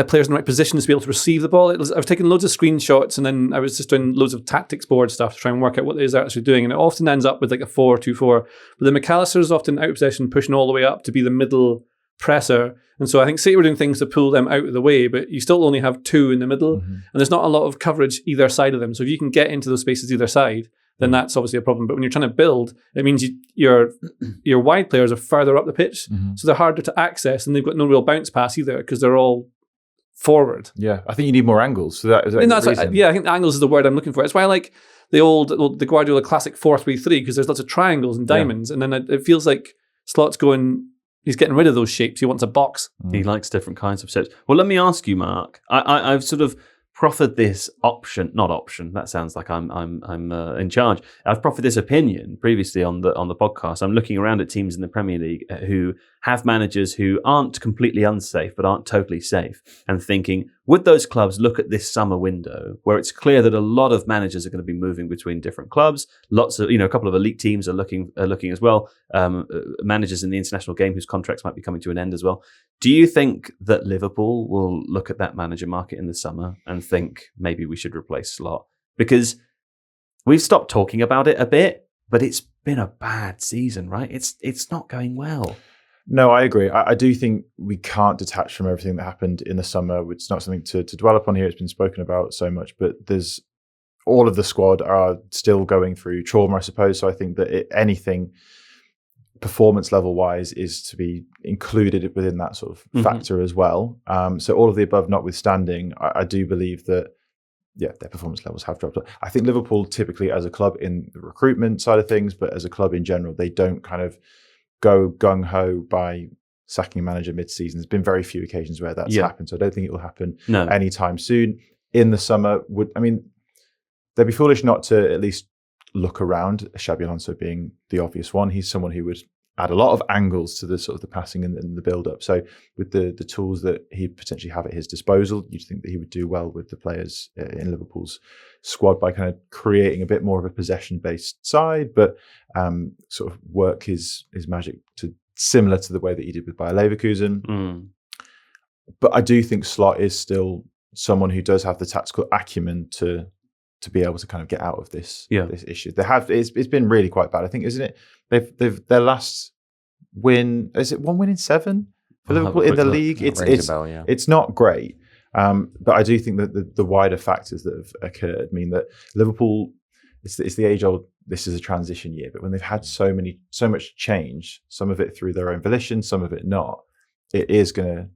players in the right positions to be able to receive the ball. I was taking loads of screenshots, and then I was just doing loads of tactics board stuff to try and work out what it is they're actually doing. And it often ends up with like a 4-2-4. But the McAllister is often out of possession, pushing all the way up to be the middle presser. And so I think City were doing things to pull them out of the way, but you still only have two in the middle, and there's not a lot of coverage either side of them. So if you can get into those spaces either side, then that's obviously a problem. But when you're trying to build, it means your wide players are further up the pitch, so they're harder to access, and they've got no real bounce pass either because they're all forward. Yeah, I think you need more angles. So that is I think angles is the word I'm looking for. It's why I like the Guardiola classic 4-3-3, because there's lots of triangles and diamonds, and then it feels like Slot's going. He's getting rid of those shapes. He wants a box. He likes different kinds of shapes. Well, let me ask you, Mark. I've sort of proffered this not option. That sounds like I'm in charge. I've proffered this opinion previously on the podcast. I'm looking around at teams in the Premier League who have managers who aren't completely unsafe but aren't totally safe, and thinking, would those clubs look at this summer window where it's clear that a lot of managers are going to be moving between different clubs? Lots of, a couple of elite teams are looking as well. Managers in the international game whose contracts might be coming to an end as well. Do you think that Liverpool will look at that manager market in the summer and think maybe we should replace Slot? Because we've stopped talking about it a bit, but it's been a bad season, right? It's not going well. No, I agree. I do think we can't detach from everything that happened in the summer. It's not something to dwell upon here. It's been spoken about so much, but there's all of the squad are still going through trauma, I suppose. So I think that anything performance level wise is to be included within that sort of factor as well. So all of the above notwithstanding, I do believe that, their performance levels have dropped. I think Liverpool typically as a club in the recruitment side of things, but as a club in general, they don't kind of go gung-ho by sacking a manager mid-season. There's been very few occasions where that's happened, so I don't think it will happen anytime soon. In the summer, they'd be foolish not to at least look around, Xabi Alonso being the obvious one. He's someone who would add a lot of angles to the sort of the passing and the build-up. So with the tools that he'd potentially have at his disposal, you'd think that he would do well with the players in Liverpool's squad by kind of creating a bit more of a possession-based side, but sort of work his magic to similar to the way that he did with Bayer Leverkusen. But I do think Slot is still someone who does have the tactical acumen to be able to kind of get out of this issue. It's been really quite bad. I think, isn't it? They've their last win, is it 1 win in 7 for Liverpool in the league? It's not great. But I do think that the wider factors that have occurred mean that Liverpool, it's the age old, this is a transition year, but when they've had so much change, some of it through their own volition, some of it not, it is going to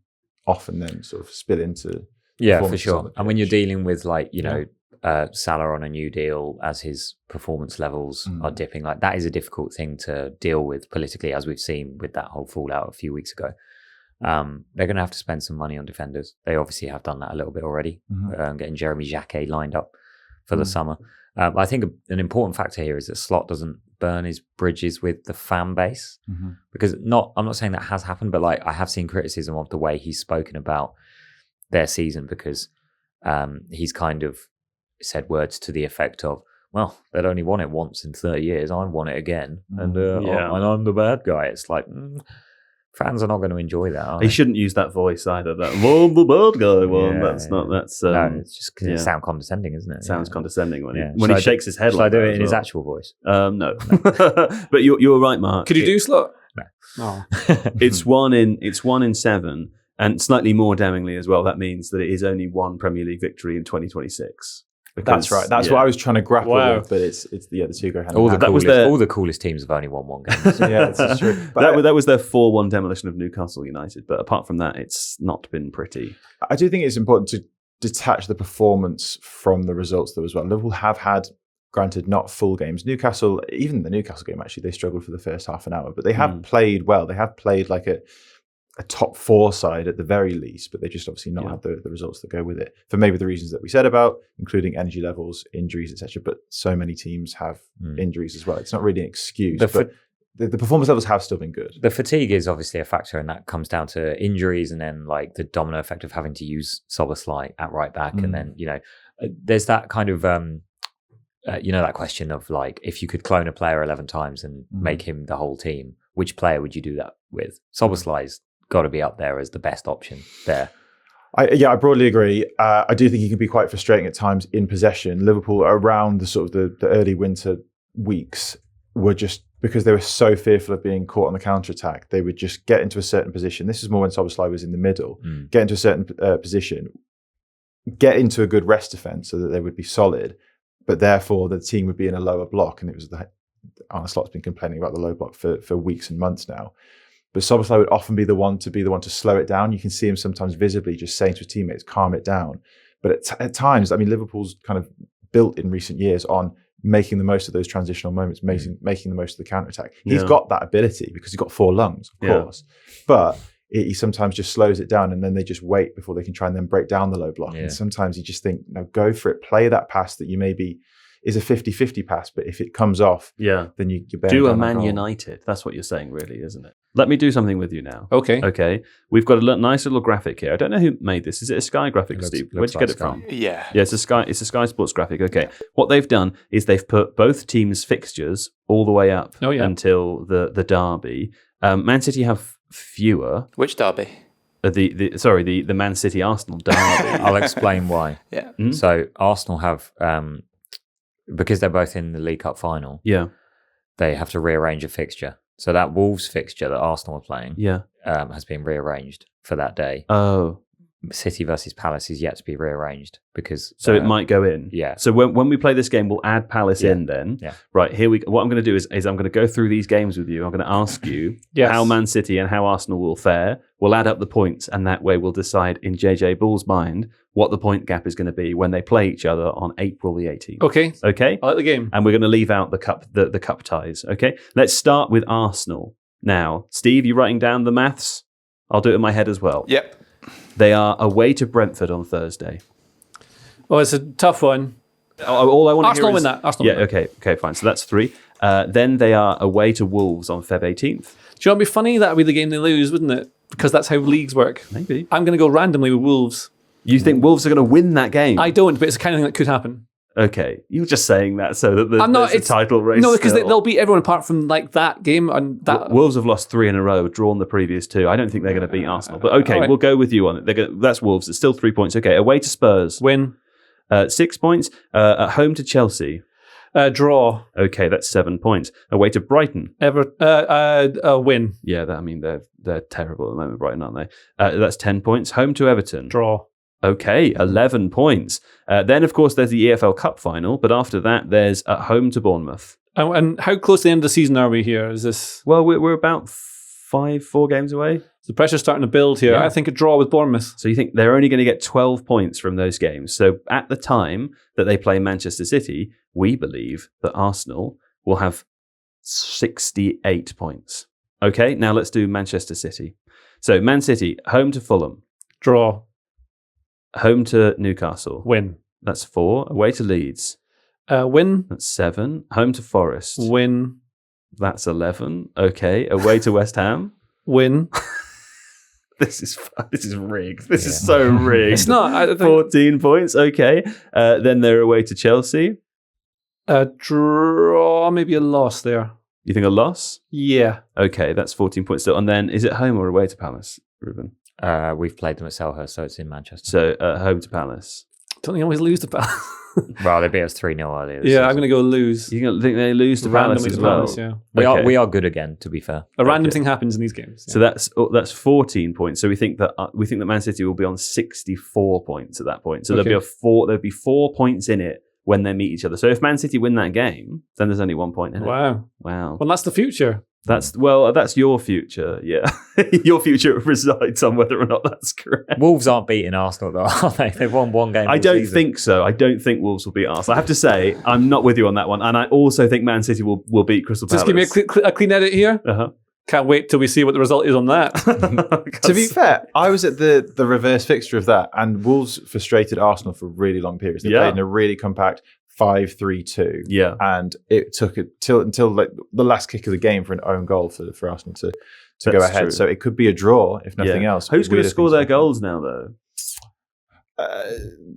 often then sort of spill into for sure. And when you're dealing with Salah on a new deal as his performance levels are dipping, like that is a difficult thing to deal with politically, as we've seen with that whole fallout a few weeks ago. They're going to have to spend some money on defenders. They obviously have done that a little bit already, getting Jeremy Jacquet lined up for the summer. I think an important factor here is that Slot doesn't burn his bridges with the fan base, because I'm not saying that has happened, but like I have seen criticism of the way he's spoken about their season, because he's kind of said words to the effect of, well, they'd only won it once in 30 years. I won it again. And I'm the bad guy. It's like, fans are not going to enjoy that, are they? He shouldn't use that voice either. That, I'm the bad guy one. No, it's just because it sounds condescending, isn't it? It sounds condescending when he shakes his head Shall like that. I do it in his actual voice? No. But you're right, Mark. Could you do Slot? No. Oh. It's 1 in 7. And slightly more damningly as well, that means that it is only one Premier League victory in 2026. That's right. That's what I was trying to grapple with, but it's the two go hand in hand. All the coolest teams have only won one game. That's true. But that was their 4-1 demolition of Newcastle United. But apart from that, it's not been pretty. I do think it's important to detach the performance from the results though as well. Liverpool have had, granted, not full games. Newcastle, even the Newcastle game, actually, they struggled for the first half an hour, but they have played well. They have played like a top 4 side at the very least, but they just obviously not had the results that go with it for maybe the reasons that we said about, including energy levels, injuries, etc. But so many teams have injuries as well. It's not really an excuse, but the performance levels have still been good. The fatigue is obviously a factor, and that comes down to injuries and then like the domino effect of having to use Szoboszlai at right back. And then, there's that kind of, that question of like, if you could clone a player 11 times and make him the whole team, which player would you do that with? Szoboszlai's got to be up there as the best option there. I broadly agree. I do think he can be quite frustrating at times in possession. Liverpool around the sort of the early winter weeks were just, because they were so fearful of being caught on the counter-attack, they would just get into a certain position. This is more when Szoboszlai was in the middle. Get into a certain position, get into a good rest defence so that they would be solid, but therefore the team would be in a lower block. And it was Arne Slot's been complaining about the low block for weeks and months now. But Szoboszlai would often be the one to slow it down. You can see him sometimes visibly just saying to his teammates, calm it down. But at times, I mean, Liverpool's kind of built in recent years on making the most of those transitional moments, making the most of the counter-attack. He's got that ability because he's got 4 lungs, of course. But he sometimes just slows it down, and then they just wait before they can try and then break down the low block. And sometimes you just think, no, go for it. Play that pass that you maybe is a 50-50 pass, but if it comes off, then you bear do down a Man United. That's what you're saying, really, isn't it? Let me do something with you now. Okay. We've got a nice little graphic here. I don't know who made this. Is it a Sky graphic, Steve? Where'd you get it from? Yeah. Yeah, it's a Sky Sports graphic. Okay. Yeah. What they've done is they've put both teams' fixtures all the way up until the derby. Man City have fewer. Which derby? The Man City Arsenal derby. I'll explain why. Yeah. So Arsenal have, because they're both in the League Cup final, they have to rearrange a fixture. So that Wolves fixture that Arsenal are playing has been rearranged for that day. Oh. City versus Palace is yet to be rearranged because... So it might go in. Yeah. So when we play this game, we'll add Palace in then. Yeah. Right, here what I'm going to do is I'm going to go through these games with you. I'm going to ask you how Man City and how Arsenal will fare. We'll add up the points, and that way we'll decide in JJ Bull's mind what the point gap is going to be when they play each other on April the 18th. Okay. I like the game. And we're going to leave out the cup ties. Okay. Let's start with Arsenal. Now, Steve, you writing down the maths? I'll do it in my head as well. Yep. They are away to Brentford on Thursday. Well, it's a tough one. All I want to Arsenal hear win is, that. Arsenal win that. Okay, fine. So that's 3. Then they are away to Wolves on Feb 18th. Do you know what'd be funny? That'd be the game they lose, wouldn't it? Because that's how leagues work. Maybe. I'm going to go randomly with Wolves. You think Wolves are going to win that game? I don't, but it's the kind of thing that could happen. Okay, you're just saying that so that there's a title race. No, because they'll beat everyone apart from like that game and that. Wolves have lost 3 in a row, drawn the previous 2. I don't think they're going to beat Arsenal. But okay, right. We'll go with you on it. That's Wolves. It's still 3 points. Okay, away to Spurs. Win. 6 points. At home to Chelsea. Draw. Okay, that's 7 points. Away to Brighton. Win. Yeah, they're terrible at the moment, Brighton, aren't they? That's 10 points. Home to Everton. Draw. Okay, 11 points. Then, of course, there's the EFL Cup final, but after that, there's at home to Bournemouth. And how close to the end of the season are we here? Is this? Well, we're about 4 games away. The pressure's starting to build here. Yeah. I think a draw with Bournemouth. So you think they're only going to get 12 points from those games. So at the time that they play Manchester City, we believe that Arsenal will have 68 points. Okay, now let's do Manchester City. So Man City, home to Fulham. Draw. Home to Newcastle. Win. That's 4. Away to Leeds. Win. That's 7. Home to Forest. Win. That's 11. Okay. Away to West Ham. Win. This is rigged. This is so rigged. It's not. 14 points. Okay. Then they're away to Chelsea. Draw. Maybe a loss there. You think a loss? Yeah. Okay. That's 14 points still. And then is it home or away to Palace, Reuben? We've played them at Selhurst, so it's in Manchester. So home to Palace. Don't they always lose to Palace? Well, they beat us 3-0 earlier. Yeah, I'm going to go lose. You think they lose to Palace as well? Yeah. We are good again, to be fair. A random thing happens in these games. Yeah. So that's 14 points. So we think that Man City will be on 64 points at that point. So there'll be 4 points in it when they meet each other. So if Man City win that game, then there's only 1 point in it. Wow. Well, that's the future. That's your future. Yeah, your future resides on whether or not that's correct. Wolves aren't beating Arsenal though, are they? They've won 1 game. I don't think so. I don't think Wolves will beat Arsenal. I have to say, I'm not with you on that one, and I also think Man City will beat Crystal Palace. Just give me a clean edit here. Can't wait till we see what the result is on that. To be fair, I was at the reverse fixture of that, and Wolves frustrated Arsenal for really long periods. They played in a really compact 5-3-2. Yeah. And it took it until like the last kick of the game for an own goal for Arsenal to go ahead. True. So it could be a draw, if nothing else. Who's going to score their goals now, though?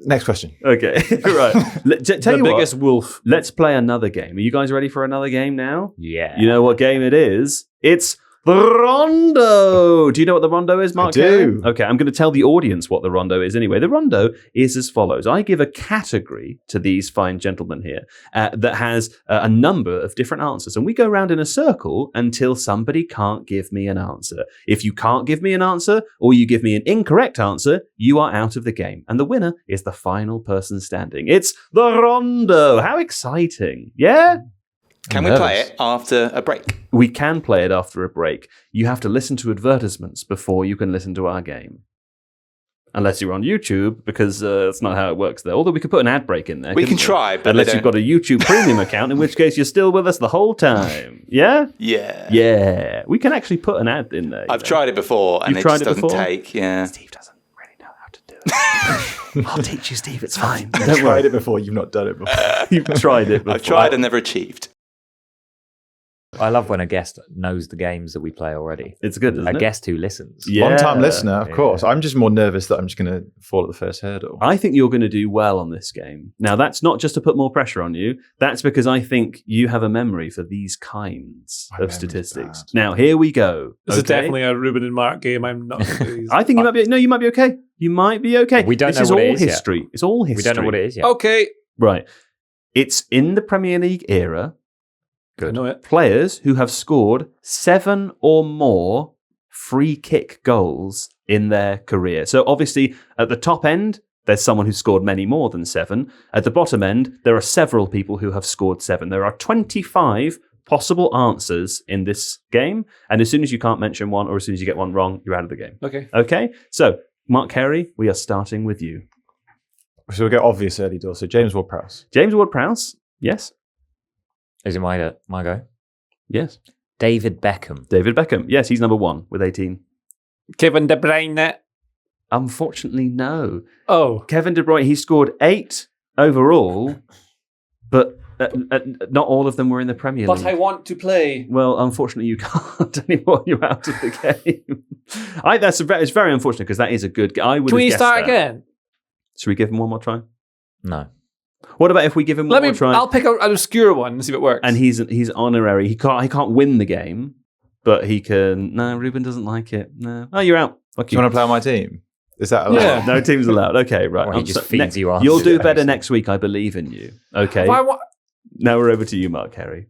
Next question. Okay. Right. Tell you biggest wolf. Let's play another game. Are you guys ready for another game now? Yeah. You know what game it is? It's the Rondo. Do you know what the Rondo is, Mark? I do. Okay, I'm going to tell the audience what the Rondo is anyway. The Rondo is as follows. I give a category to these fine gentlemen here that has a number of different answers. And we go around in a circle until somebody can't give me an answer. If you can't give me an answer or you give me an incorrect answer, you are out of the game. And the winner is the final person standing. It's the Rondo. How exciting. Yeah? Can we play it after a break? We can play it after a break. You have to listen to advertisements before you can listen to our game. Unless you're on YouTube, because that's not how it works there. Although we could put an ad break in there. We can try, but unless you've got a YouTube premium account, in which case you're still with us the whole time. Yeah? Yeah. Yeah. We can actually put an ad in there. I've tried it before, and it just doesn't take. Yeah. Steve doesn't really know how to do it. I'll teach you, Steve. It's fine. You've tried it before. You've not done it before. You've tried it before. I've tried and never achieved. I love when a guest knows the games that we play already. It's good, isn't it? A guest who listens. Yeah. Long-time listener, of course. I'm just more nervous that I'm just going to fall at the first hurdle. I think you're going to do well on this game. Now, that's not just to put more pressure on you. That's because I think you have a memory for these kinds of statistics. Now, here we go. This is definitely a Reuben and Mark game. I'm not. I think you might be. No, you might be okay. You might be okay. We don't know what it is is yet. history. It's all history. We don't know what it is yet. Okay. Right. It's in the Premier League era. Good. I know it. Players who have scored 7 or more free kick goals in their career. So obviously, at the top end, there's someone who scored many more than 7. At the bottom end, there are several people who have scored 7. There are 25 possible answers in this game. And as soon as you can't mention one, or as soon as you get one wrong, you're out of the game. Okay? So, Mark Carey, we are starting with you. So we'll get obvious early doors. So James Ward-Prowse. James Ward-Prowse, yes. Is it my go? Yes. David Beckham. David Beckham. Yes, he's number 1 with 18. Kevin De Bruyne. Unfortunately, no. Oh. Kevin De Bruyne, he scored 8 overall, but Not all of them were in the Premier League. But I want to play. Well, unfortunately, you can't anymore. You're out of the game. It's very unfortunate because that is a good game. Can we start again? Should we give him one more try? No. What about if we give him one more try? I'll pick an obscure one and see if it works. And he's honorary. He can't win the game, but he can. No, Reuben doesn't like it. No. Oh, you're out. Do you want to play on my team? Is that allowed? Yeah. No teams allowed. Okay, right. Or he just feeds you on. You'll do better next week. I believe in you. Okay. Now we're over to you, Mark Carey.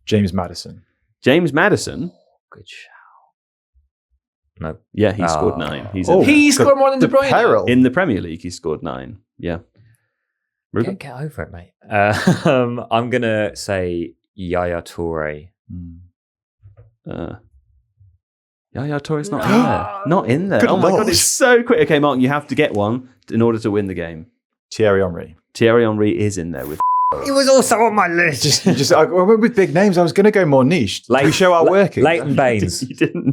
James Maddison. James Maddison. Good shout. No. Yeah, he scored 9. He scored more than De Bruyne. In the Premier League, he scored 9. Yeah. Reuben? Get over it, mate. I'm going to say Yaya Toure. Yaya Toure's not in there. Not in there. Oh my God, it's so quick. Okay, Mark, you have to get one in order to win the game. Thierry Henry. Thierry Henry is in there with. He was also on my list. I went with big names. I was going to go more niche. We show our working. Leighton Baines.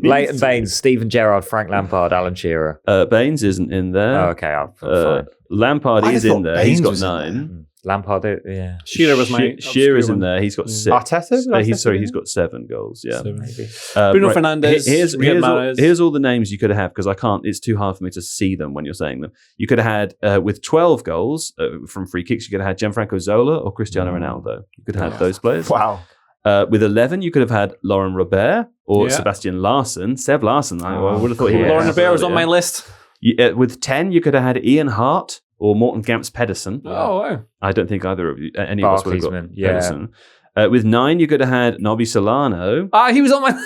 Leighton Baines, Steven Gerrard, Frank Lampard, Alan Shearer. Baines isn't in there. Oh, okay, fine. Lampard is in there. He's got 9. Lampard, yeah. Shearer was my Shearer's in there. He's got 6. Arteta? He's got 7 goals. Yeah, maybe. Bruno Fernandes. Here's all the names you could have because I can't. It's too hard for me to see them when you're saying them. You could have had with 12 goals from free kicks. You could have had Gianfranco Zola or Cristiano Ronaldo. You could have had those players. Wow. With 11, you could have had Laurent Robert or Sebastian Larson. Seb Larson. I would have thought he was. Laurent Robert was on my list. With 10, you could have had Ian Hart or Morten Gamps Pedersen. Oh, wow. I don't think either of you, any of us would have got Pedersen. Yeah. With 9, you could have had Nobby Solano. He was on my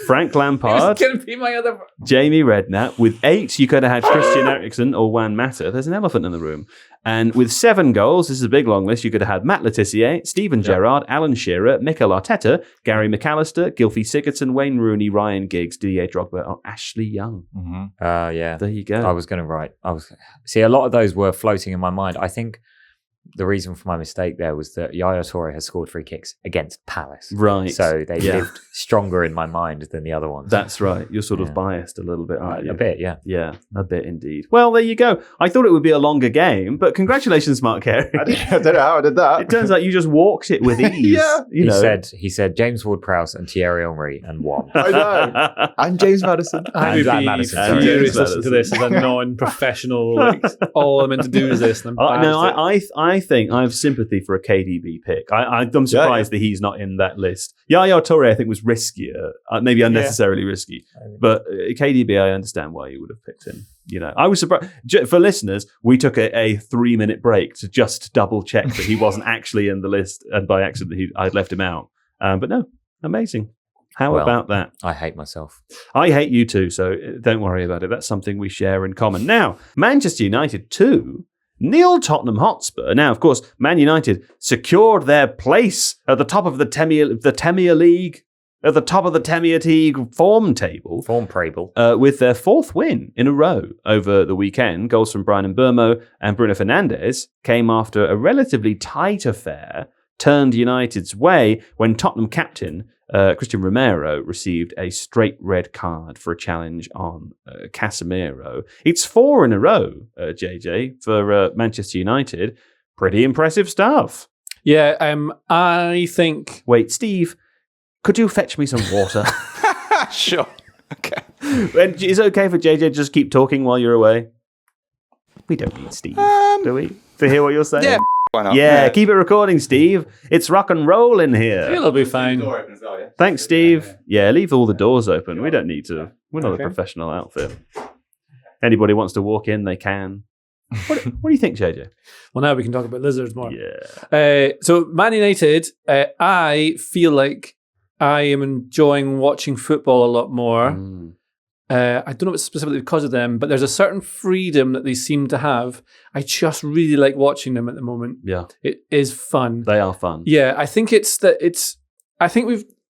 Frank Lampard. He was going to be my other. Jamie Redknapp. With 8, you could have had Christian Eriksen or Juan Mata. There's an elephant in the room. And with 7 goals, this is a big long list, you could have had Matt Letitia, Steven Gerrard, Alan Shearer, Mikel Arteta, Gary McAllister, Gylfi Sigurdsson, Wayne Rooney, Ryan Giggs, Didier Drogba, or Ashley Young. Mm-hmm. Yeah. There you go. I was going to write. See, a lot of those were floating in my mind. I think the reason for my mistake there was that Yaya Toure has scored free kicks against Palace. Right. So they lived stronger in my mind than the other ones. That's right. You're sort of biased a little bit, aren't you? A bit, yeah. Yeah, a bit indeed. Well, there you go. I thought it would be a longer game, but congratulations, Mark Carey. I don't know how I did that. It turns out you just walked it with ease. He said James Ward-Prowse and Thierry Henry and won. I know. I'm James Madison. I would be furious listening to this as a non-professional. All I'm meant to do is this. And I think I have sympathy for a KDB pick. I'm surprised that he's not in that list. Yaya Toure, I think, was riskier, maybe unnecessarily risky. But KDB, I understand why you would have picked him. I was surprised. For listeners, we took a 3-minute break to just double check that he wasn't actually in the list, and by accident I'd left him out. But no, amazing. How about that? I hate myself. I hate you too, so don't worry about it. That's something we share in common. Now, Manchester United 2. Nil Tottenham Hotspur. Now, of course, Man United secured their place at the top of the Temir League, at the top of the Temir League form table. With their 4th win in a row over the weekend. Goals from Brian Mbeumo and Bruno Fernandes came after a relatively tight affair turned United's way when Tottenham captain Christian Romero received a straight red card for a challenge on Casemiro. It's 4 in a row, JJ, for Manchester United. Pretty impressive stuff. Yeah, I think... Wait, Steve, could you fetch me some water? Sure. Okay. And is it okay for JJ to just keep talking while you're away? We don't need Steve, do we? To hear what you're saying? Yeah. Why not? Yeah, keep it recording, Steve. It's rock and roll in here. It'll be fine. Thanks, Steve. Yeah, leave all the doors open. We don't need to. We're not a professional outfit. Anybody wants to walk in, they can. What do you think, JJ? Well, now we can talk about lizards more. Yeah. So, Man United, I feel like I am enjoying watching football a lot more. I don't know if it's specifically because of them, but there's a certain freedom that they seem to have. I just really like watching them at the moment. Yeah. It is fun. They are fun. Yeah, I think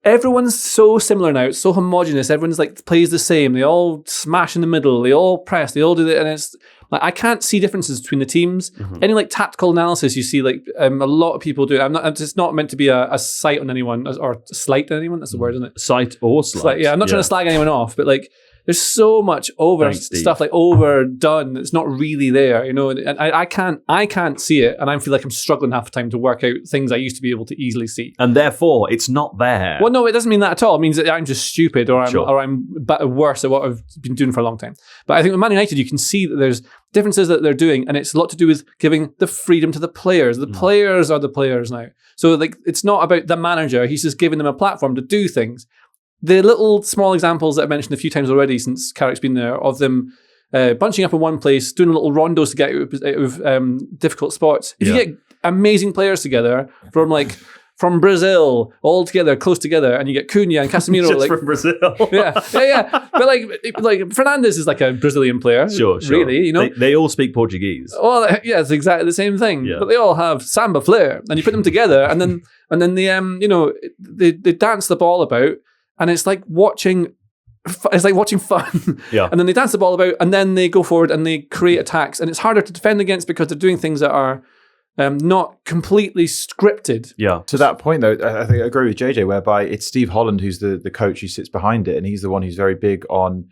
everyone's so similar now. It's so homogenous. Everyone's plays the same. They all smash in the middle. They all press. They all do that. And it's I can't see differences between the teams. Mm-hmm. Any tactical analysis you see a lot of people do. It's not meant to be a sight on anyone or slight on anyone. That's the word, isn't it? Sight or slight. Yeah, I'm not trying to slag anyone off, but There's so much stuff like overdone. It's not really there, you know. And I can't see it, and I feel like I'm struggling half the time to work out things I used to be able to easily see. And therefore, it's not there. Well, no, it doesn't mean that at all. It means that I'm just stupid, or I'm worse at what I've been doing for a long time. But I think with Man United, you can see that there's differences that they're doing, and it's a lot to do with giving the freedom to the players. The players are the players now. So like, it's not about the manager. He's just giving them a platform to do things. The little small examples that I mentioned a few times already since Carrick's been there, of them bunching up in one place, doing little rondos to get out of difficult spots. If you get amazing players together from Brazil, all together, close together, and you get Cunha and Casemiro. Just from Brazil. yeah. But like Fernandes is like a Brazilian player. Sure. Really, you know. They all speak Portuguese. Well, yeah, it's exactly the same thing. Yeah. But they all have samba flair, and you put them together, and then they dance the ball about, and it's like watching fun. Yeah. And then they dance the ball about, and then they go forward and they create attacks, and it's harder to defend against because they're doing things that are not completely scripted. Yeah. To that point, though, I think I agree with JJ, whereby it's Steve Holland who's the coach who sits behind it, and he's the one who's very big on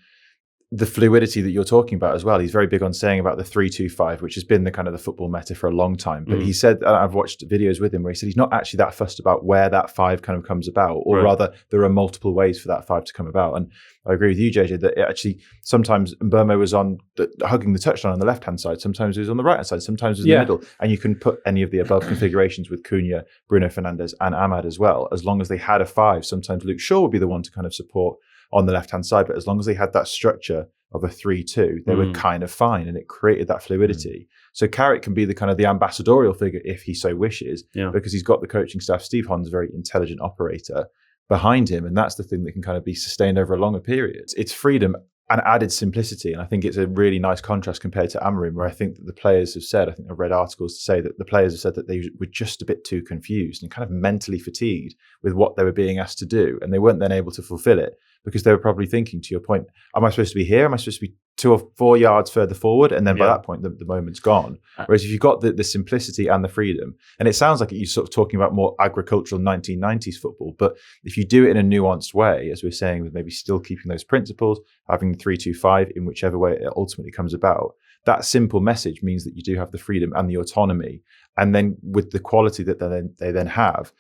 the fluidity that you're talking about as well. He's very big on saying about the 3-2-5, which has been the kind of the football meta for a long time. But he said, and I've watched videos with him where he said he's not actually that fussed about where that 5 kind of comes about, or rather there are multiple ways for that 5 to come about. And I agree with you, JJ, that it actually sometimes Mbeumo was on hugging the touchline on the left-hand side, sometimes it was on the right-hand side, sometimes it was in the middle. And you can put any of the above configurations with Cunha, Bruno Fernandes and Ahmad as well, as long as they had a 5. Sometimes Luke Shaw would be the one to kind of support on the left-hand side, but as long as they had that structure of a 3-2, they were kind of fine, and it created that fluidity. So Carrick can be the kind of the ambassadorial figure if he so wishes, because he's got the coaching staff. Steve Holland's a very intelligent operator behind him, and that's the thing that can kind of be sustained over a longer period. It's freedom and added simplicity, and I think it's a really nice contrast compared to Amorim, where I think that the players have said, I think I've read articles to say that the players have said that they were just a bit too confused and kind of mentally fatigued with what they were being asked to do, and they weren't then able to fulfill it because they were probably thinking, to your point, am I supposed to be here? Am I supposed to be 2 or 4 yards further forward? And then by that point, the moment's gone. Whereas if you've got the simplicity and the freedom, and it sounds like you're sort of talking about more agricultural 1990s football, but if you do it in a nuanced way, as we're saying, with maybe still keeping those principles, having the 3-2-5 in whichever way it ultimately comes about, that simple message means that you do have the freedom and the autonomy. And then with the quality that they then have,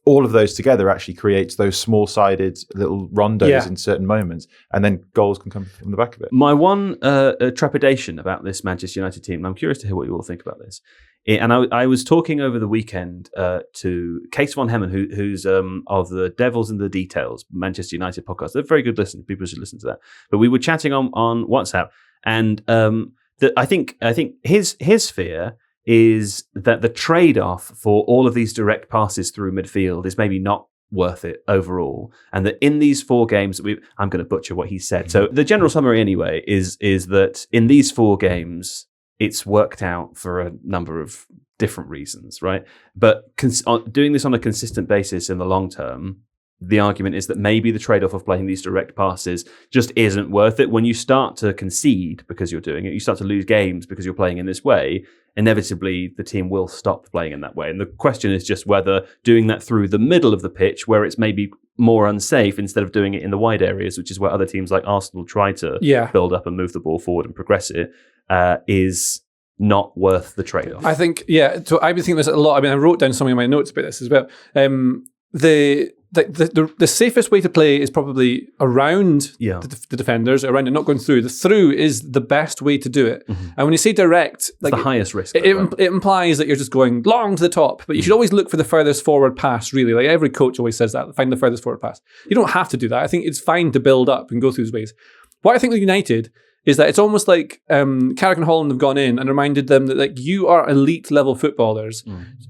all of those together actually creates those small-sided little rondos in certain moments, and then goals can come from the back of it. My one trepidation about this Manchester United team, and I'm curious to hear what you all think about this, and I was talking over the weekend to Kees van Hemmen, who's of the Devils in the Details, Manchester United podcast. They're a very good listen. People should listen to that. But we were chatting on WhatsApp, and I think his fear is that the trade-off for all of these direct passes through midfield is maybe not worth it overall, and that in these 4 games I'm going to butcher what he said. So the general summary anyway is that in these 4 games it's worked out for a number of different reasons, right? But doing this on a consistent basis in the long term, the argument is that maybe the trade-off of playing these direct passes just isn't worth it. When you start to concede because you're doing it, you start to lose games because you're playing in this way, inevitably the team will stop playing in that way. And the question is just whether doing that through the middle of the pitch, where it's maybe more unsafe, instead of doing it in the wide areas, which is where other teams like Arsenal try to build up and move the ball forward and progress it, is not worth the trade-off. I think, so I've been thinking this a lot. I mean, I wrote down some of my notes about this as well. The safest way to play is probably around the defenders, around it, not going through. The through is the best way to do it. And when you say direct, it's the highest risk. It implies that you're just going long to the top, but you should always look for the furthest forward pass, really. Like every coach always says that, find the furthest forward pass. You don't have to do that. I think it's fine to build up and go through these ways. What I think with United is that it's almost like Carrick and Holland have gone in and reminded them that like you are elite level footballers.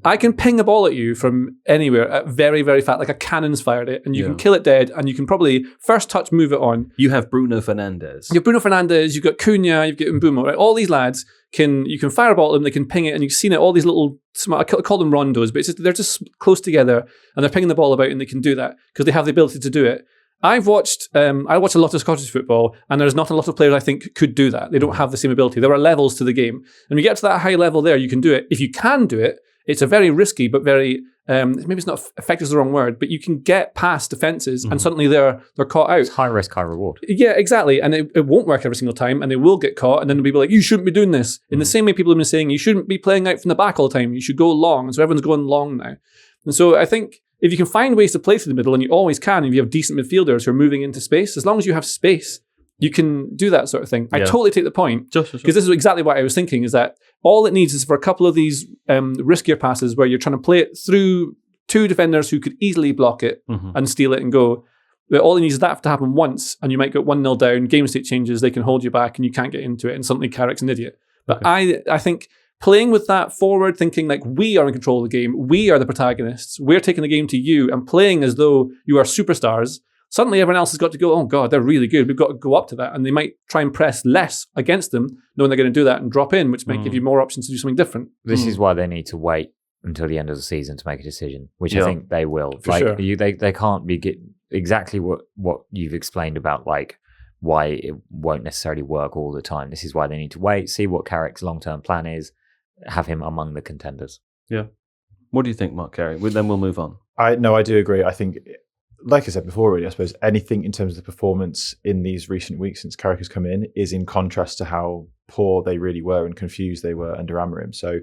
I can ping a ball at you from anywhere at very, very fast, like a cannon's fired it, and you can kill it dead, and you can probably first touch move it on. You have Bruno Fernandes. You have Bruno Fernandes, you've got Cunha, you've got Mbeumo, right? All these lads you can fire a ball at them, they can ping it, and you've seen it, all these little, I call them rondos, but they're just close together, and they're pinging the ball about, and they can do that because they have the ability to do it. I watch a lot of Scottish football, and there's not a lot of players I think could do that. They don't have the same ability. There are levels to the game. And when you get to that high level there, you can do it. If you can do it, it's a very risky but very maybe it's not effective is the wrong word, but you can get past defenses and suddenly they're caught out. It's high risk, high reward. Yeah, exactly. And it won't work every single time and they will get caught and then people are like, you shouldn't be doing this. In the same way people have been saying, you shouldn't be playing out from the back all the time. You should go long. And so everyone's going long now. And so I think if you can find ways to play through the middle, and you always can, if you have decent midfielders who are moving into space, as long as you have space, you can do that sort of thing. I totally take the point, because this is exactly what I was thinking, is that all it needs is for a couple of these riskier passes where you're trying to play it through two defenders who could easily block it and steal it and go. But all it needs is that to happen once, and you might get 1-0 down, game state changes, they can hold you back, and you can't get into it, and suddenly Carrick's an idiot. But I think playing with that forward, thinking like we are in control of the game, we are the protagonists, we're taking the game to you, and playing as though you are superstars, suddenly everyone else has got to go, oh God, they're really good. We've got to go up to that. And they might try and press less against them, knowing they're going to do that and drop in, which might give you more options to do something different. This is why they need to wait until the end of the season to make a decision, which I think they will. For sure. They can't be exactly what you've explained about like why it won't necessarily work all the time. This is why they need to wait, see what Carrick's long-term plan is, have him among the contenders. Yeah. What do you think, Mark Carey? Then we'll move on. I do agree. I think, like I said before, really, I suppose anything in terms of the performance in these recent weeks since Carrick has come in is in contrast to how poor they really were and confused they were under Amorim. So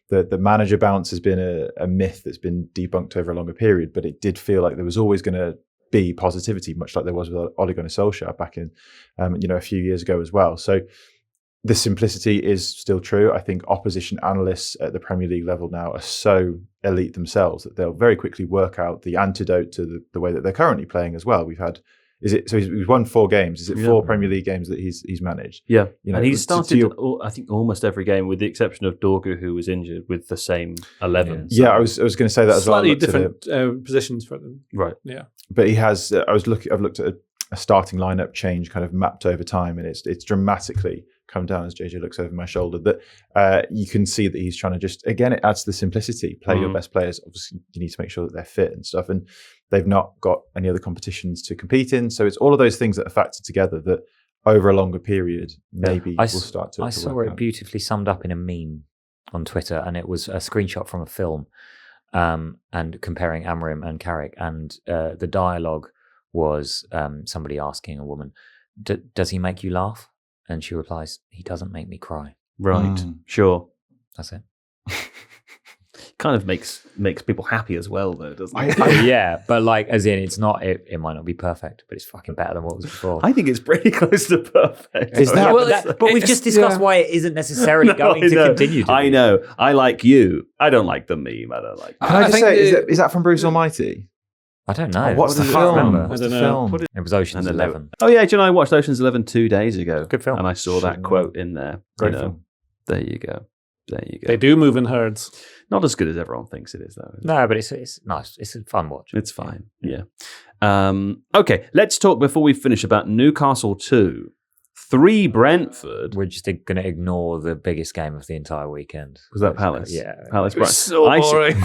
the manager bounce has been a myth that's been debunked over a longer period, but it did feel like there was always going to be positivity, much like there was with Ole Gunnar Solskjaer back in, a few years ago as well. So the simplicity is still true. I think opposition analysts at the Premier League level now are so elite themselves that they'll very quickly work out the antidote to the way that they're currently playing as well. He's won 4 games. Is it 4 Premier League games that he's managed? Yeah. And he's started, I think, almost every game with the exception of Dorgu, who was injured, with the same 11. Yeah, I was going to say that as well. Slightly different positions for them. Right. Yeah. But he has, I've looked at a starting lineup change kind of mapped over time, and it's dramatically come down as JJ looks over my shoulder, that you can see that he's trying to just, again, it adds to the simplicity. Play your best players. Obviously, you need to make sure that they're fit and stuff. And they've not got any other competitions to compete in. So it's all of those things that are factored together that over a longer period, maybe we'll start to. I saw it beautifully summed up in a meme on Twitter, and it was a screenshot from a film and comparing Amorim and Carrick. And the dialogue was somebody asking a woman, does he make you laugh? And she replies, he doesn't make me cry. Right. Sure. That's it. Kind of makes people happy as well, though, doesn't it? Yeah, but like, as in, it's not. It might not be perfect, but it's fucking better than what was before. I think it's pretty close to perfect. Is that? But we've just discussed why it isn't necessarily going to continue to be. I know. I like you. I don't like the meme. I don't like. Can I just say, is that from Bruce Almighty? I don't know. What's the film? I don't know. It was Ocean's 11. Oh yeah, do you know I watched Ocean's 11 2 days ago? Good film. And I saw that quote in there. Great film. There you go. They do move in herds. Not as good as everyone thinks it is, though. No, but it's nice. It's a fun watch. It's fine. Yeah. Okay, let's talk before we finish about Newcastle 2. 3 Brentford. We're just going to ignore the biggest game of the entire weekend. Was that Palace? Yeah. Palace. It was so boring.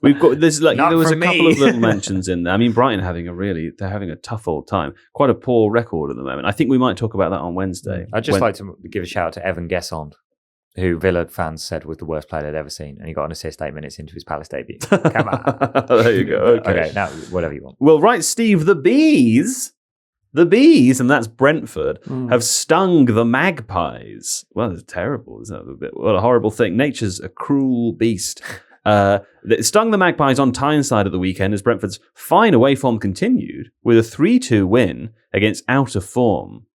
We've got there was a couple of me. little mentions in there. I mean, Brighton they're having a tough old time. Quite a poor record at the moment. I think we might talk about that on Wednesday. I'd just like to give a shout out to Evan Guessond, who Villa fans said was the worst player they'd ever seen, and he got an assist 8 minutes into his Palace debut. Come on. There you go. Okay, now whatever you want. Well, right, Steve, the bees, and that's Brentford, have stung the Magpies. Well, it's terrible, isn't it? What a horrible thing. Nature's a cruel beast. It stung the Magpies on Tyneside at the weekend as Brentford's fine away form continued with a 3-2 win against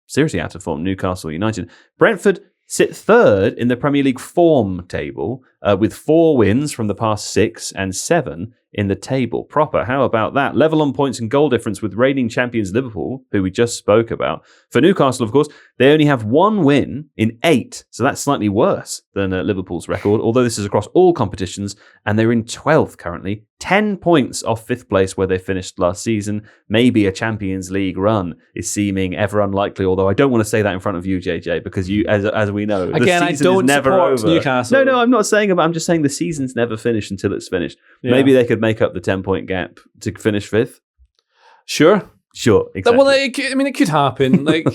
seriously out of form, Newcastle United. Brentford sit third in the Premier League form table with 4 wins from the past 6 and 7 in the table proper. How about that? Level on points and goal difference with reigning champions Liverpool, who we just spoke about. For Newcastle, of course, they only have 1 win in 8, so that's slightly worse than Liverpool's record, although this is across all competitions, and they're in 12th currently, 10 points off 5th place where they finished last season. Maybe a Champions League run is seeming ever unlikely, although I don't want to say that in front of you, JJ, because you, as we know, again, the season I don't is never support over. Newcastle. No, I'm not saying about. I'm just saying the season's never finished until it's finished. Yeah. Maybe they could make up the 10-point gap to finish 5th. Sure, exactly. Well, it could happen. Like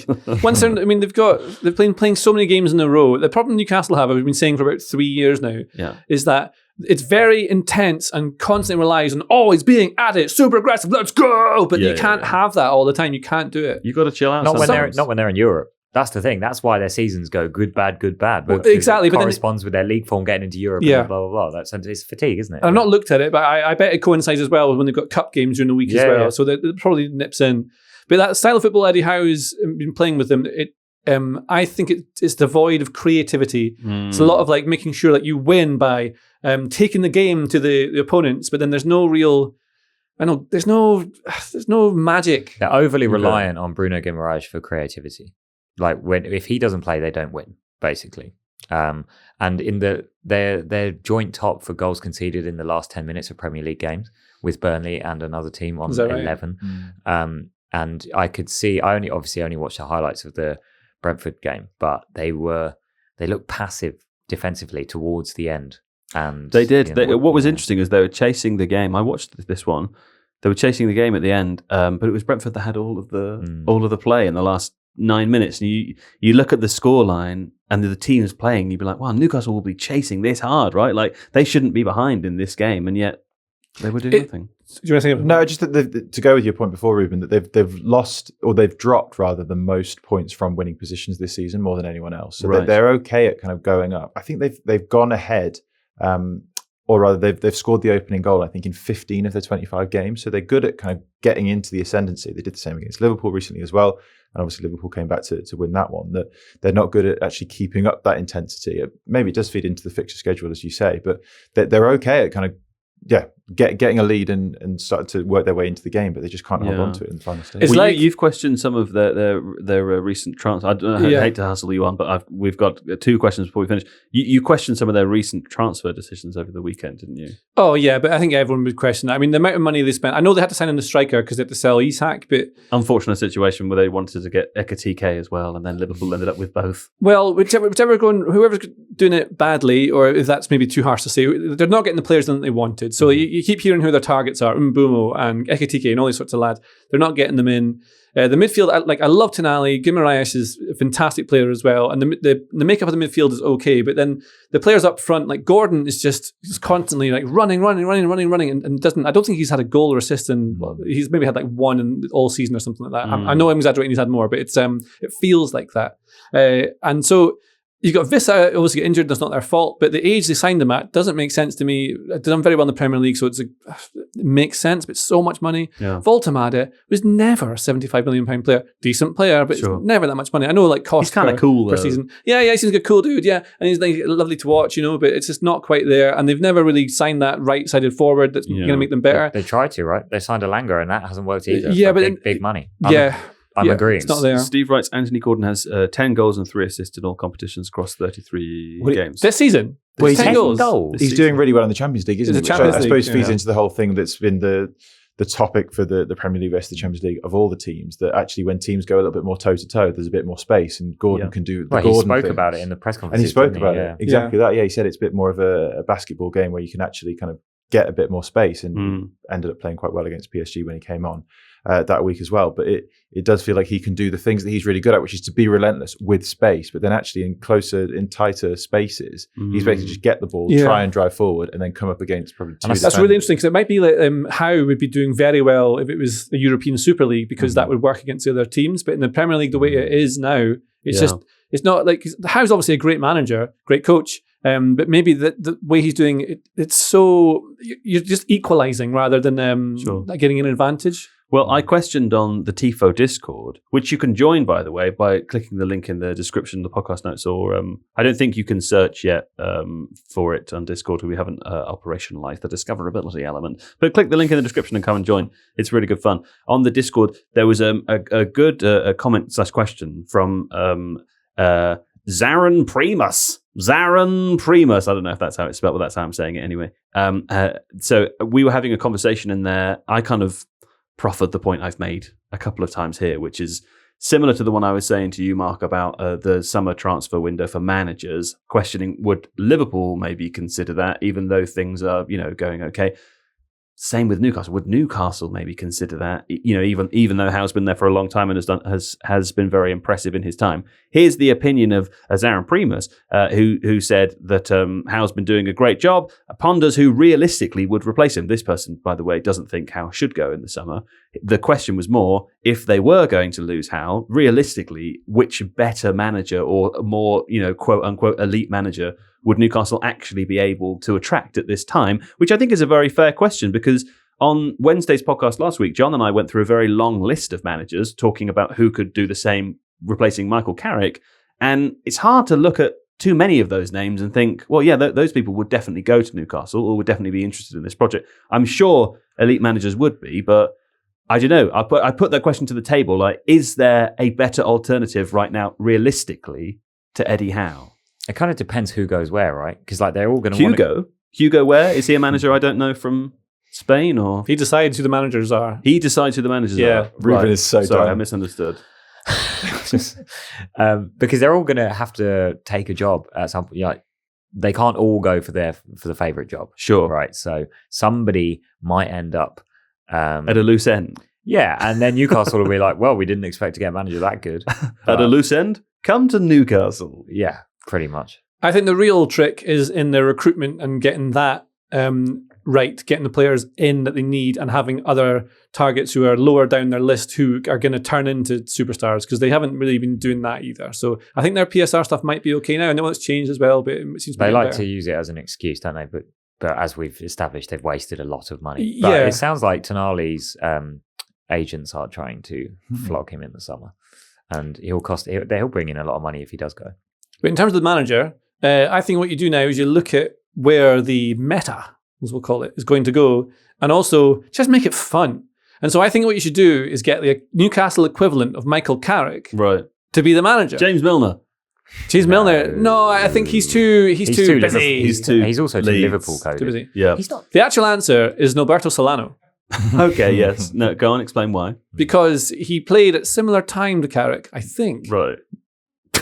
once they've been playing so many games in a row. The problem Newcastle have, I've been saying for about 3 years now, is that it's very intense and constantly relies on always being at it, super aggressive, let's go. But you can't have that all the time. You can't do it. You got to chill out. Not when they're in Europe. That's the thing. That's why their seasons go good, bad, good, bad. Well, exactly. It corresponds with their league form getting into Europe. And blah blah blah. It's fatigue, isn't it? I've not looked at it, but I bet it coincides as well when they've got cup games during the week as well. Yeah. So that probably nips in. But that style of football Eddie Howe has been playing with them. I think it's devoid of creativity. It's a lot of like making sure that you win by taking the game to the opponents, but then there's no real. There's no magic. They're overly reliant on Bruno Guimaraes for creativity. Like if he doesn't play, they don't win, basically. And in they're joint top for goals conceded in the last 10 minutes of Premier League games with Burnley and another team on 11. Right? And I could see. I only watched the highlights of the Brentford game, but they looked passive defensively towards the end. And they did. What was interesting is they were chasing the game. I watched this one. They were chasing the game at the end, but it was Brentford that had all of the play in the last 9 minutes. And you look at the scoreline and the teams playing, you'd be like, wow, Newcastle will be chasing this hard, right? Like they shouldn't be behind in this game, and yet they were doing nothing. Do you want to say no? Just to go with your point before, Ruben, that they've lost or they've dropped rather the most points from winning positions this season more than anyone else. So they're okay at kind of going up. I think they've gone ahead, or rather they've scored the opening goal. I think in 15 of their 25 games. So they're good at kind of getting into the ascendancy. They did the same against Liverpool recently as well, and obviously Liverpool came back to win that one. That they're not good at actually keeping up that intensity. Maybe it does feed into the fixture schedule, as you say, but they're okay at kind of. Getting a lead and starting to work their way into the game, but they just can't hold on to it in the final stage. It's you've questioned some of their recent transfer. I don't know, I hate to hustle you on, but we've got 2 questions before we finish. You questioned some of their recent transfer decisions over the weekend, didn't you? Oh yeah, but I think everyone would question that. I mean, the amount of money they spent. I know they had to sign in the striker because they had to sell Isak, but unfortunate situation where they wanted to get Ekatike as well, and then Liverpool ended up with both. Well, whoever's doing it badly, or if that's maybe too harsh to say, they're not getting the players that they wanted. So you keep hearing who their targets are, Mbumo and Ekatike and all these sorts of lads. They're not getting them in. The midfield, I love Tonali. Guimaraes is a fantastic player as well. And the makeup of the midfield is okay. But then the players up front, like Gordon, is just constantly like running. And doesn't, I don't think he's had a goal or assist. He's maybe had like one in all season or something like that. I know I'm exaggerating, he's had more, but it feels like that. And so you've got Vissa obviously get injured, that's not their fault, but the age they signed him at doesn't make sense to me. They've done very well in the Premier League, so it makes sense, but so much money. Yeah. Voltemade was never a £75 million player. Decent player, but it's never that much money. I know like cost he's kind of cool per season. Yeah, he seems like a cool dude, yeah. And he's like lovely to watch, but it's just not quite there. And they've never really signed that right-sided forward that's going to make them better. They tried to, right? They signed Alanga and that hasn't worked either. Yeah, but big money. I'm agreeing. It's not there. Steve writes, Anthony Gordon has 10 goals and 3 assists in all competitions across 33 games. This season? Well, 10 goals. He's doing really well in the Champions League, isn't he? Which I suppose feeds into the whole thing that's been the topic for the Premier League versus the Champions League of all the teams, that actually when teams go a little bit more toe-to-toe, there's a bit more space, and Gordon can do the Gordon he spoke thing. About it in the press conference. And he spoke about it. Exactly that. Yeah, he said it's a bit more of a basketball game where you can actually kind of get a bit more space, and ended up playing quite well against PSG when he came on that week as well. But it does feel like he can do the things that he's really good at, which is to be relentless with space, but then actually in tighter spaces, he's basically just get the ball, try and drive forward, and then come up against probably two. That's really interesting, because it might be like Howe would be doing very well if it was the European Super League, because that would work against the other teams. But in the Premier League, the way it is now, it's not like Howe's obviously a great manager, great coach. But maybe the way he's doing it, it's so you're just equalising rather than getting an advantage. Well, I questioned on the Tifo Discord, which you can join, by the way, by clicking the link in the description of the podcast notes, or I don't think you can search yet for it on Discord. We haven't operationalized the discoverability element. But click the link in the description and come and join. It's really good fun. On the Discord, there was a good comment/question from Zaran Primus. Zaran Primus. I don't know if that's how it's spelled, but that's how I'm saying it anyway. So we were having a conversation in there. I kind of proffered the point I've made a couple of times here, which is similar to the one I was saying to you, Mark, about the summer transfer window for managers, questioning would Liverpool maybe consider that, even though things are, going okay. Same with Newcastle. Would Newcastle maybe consider that? You know, even though Howe's been there for a long time and has been very impressive in his time. Here's the opinion of Aaron Primus, who said that Howe's been doing a great job. Ponders who realistically would replace him. This person, by the way, doesn't think Howe should go in the summer. The question was more, if they were going to lose Howe, realistically, which better manager or more, you know, quote unquote elite manager would Newcastle actually be able to attract at this time? Which I think is a very fair question, because on Wednesday's podcast last week, John and I went through a very long list of managers talking about who could do the same, replacing Michael Carrick. And it's hard to look at too many of those names and think, well, yeah, those people would definitely go to Newcastle or would definitely be interested in this project. I'm sure elite managers would be, but I don't know. I put that question to the table. Like, is there a better alternative right now, realistically, to Eddie Howe? It kind of depends who goes where, right? Because like they're all going to Hugo where? Is he a manager I don't know from Spain? Or he decides who the managers are. He decides who the managers are. Reuben is so sorry, dumb. I misunderstood. because they're all going to have to take a job at some point. Like, they can't all go for the favorite job. Sure. Right. So somebody might end up at a loose end. Yeah. And then Newcastle will be like, well, we didn't expect to get a manager that good. At a loose end? Come to Newcastle. Yeah, pretty much. I think the real trick is in the recruitment and getting that right, getting the players in that they need and having other targets who are lower down their list who are going to turn into superstars, because they haven't really been doing that either. So I think their PSR stuff might be okay now. I know it's changed as well, but it seems they like better. to use it as an excuse, don't they? But as we've established, they've wasted a lot of money. But Yeah. it sounds like Tonali's agents are trying to flog him in the summer, and he'll bring in a lot of money if he does go. But in terms of the manager, I think what you do now is you look at where the meta, as we'll call it, is going to go, and also just make it fun. And so I think what you should do is get the Newcastle equivalent of Michael Carrick Right. to be the manager. James Milner. James Milner. No, I think he's too busy. He's also too Leeds. Liverpool coded. Too busy. Yeah. He's not. The actual answer is Norberto Solano, Okay, yes. No, go on, explain why. because he played at similar time to Carrick, I think. Right.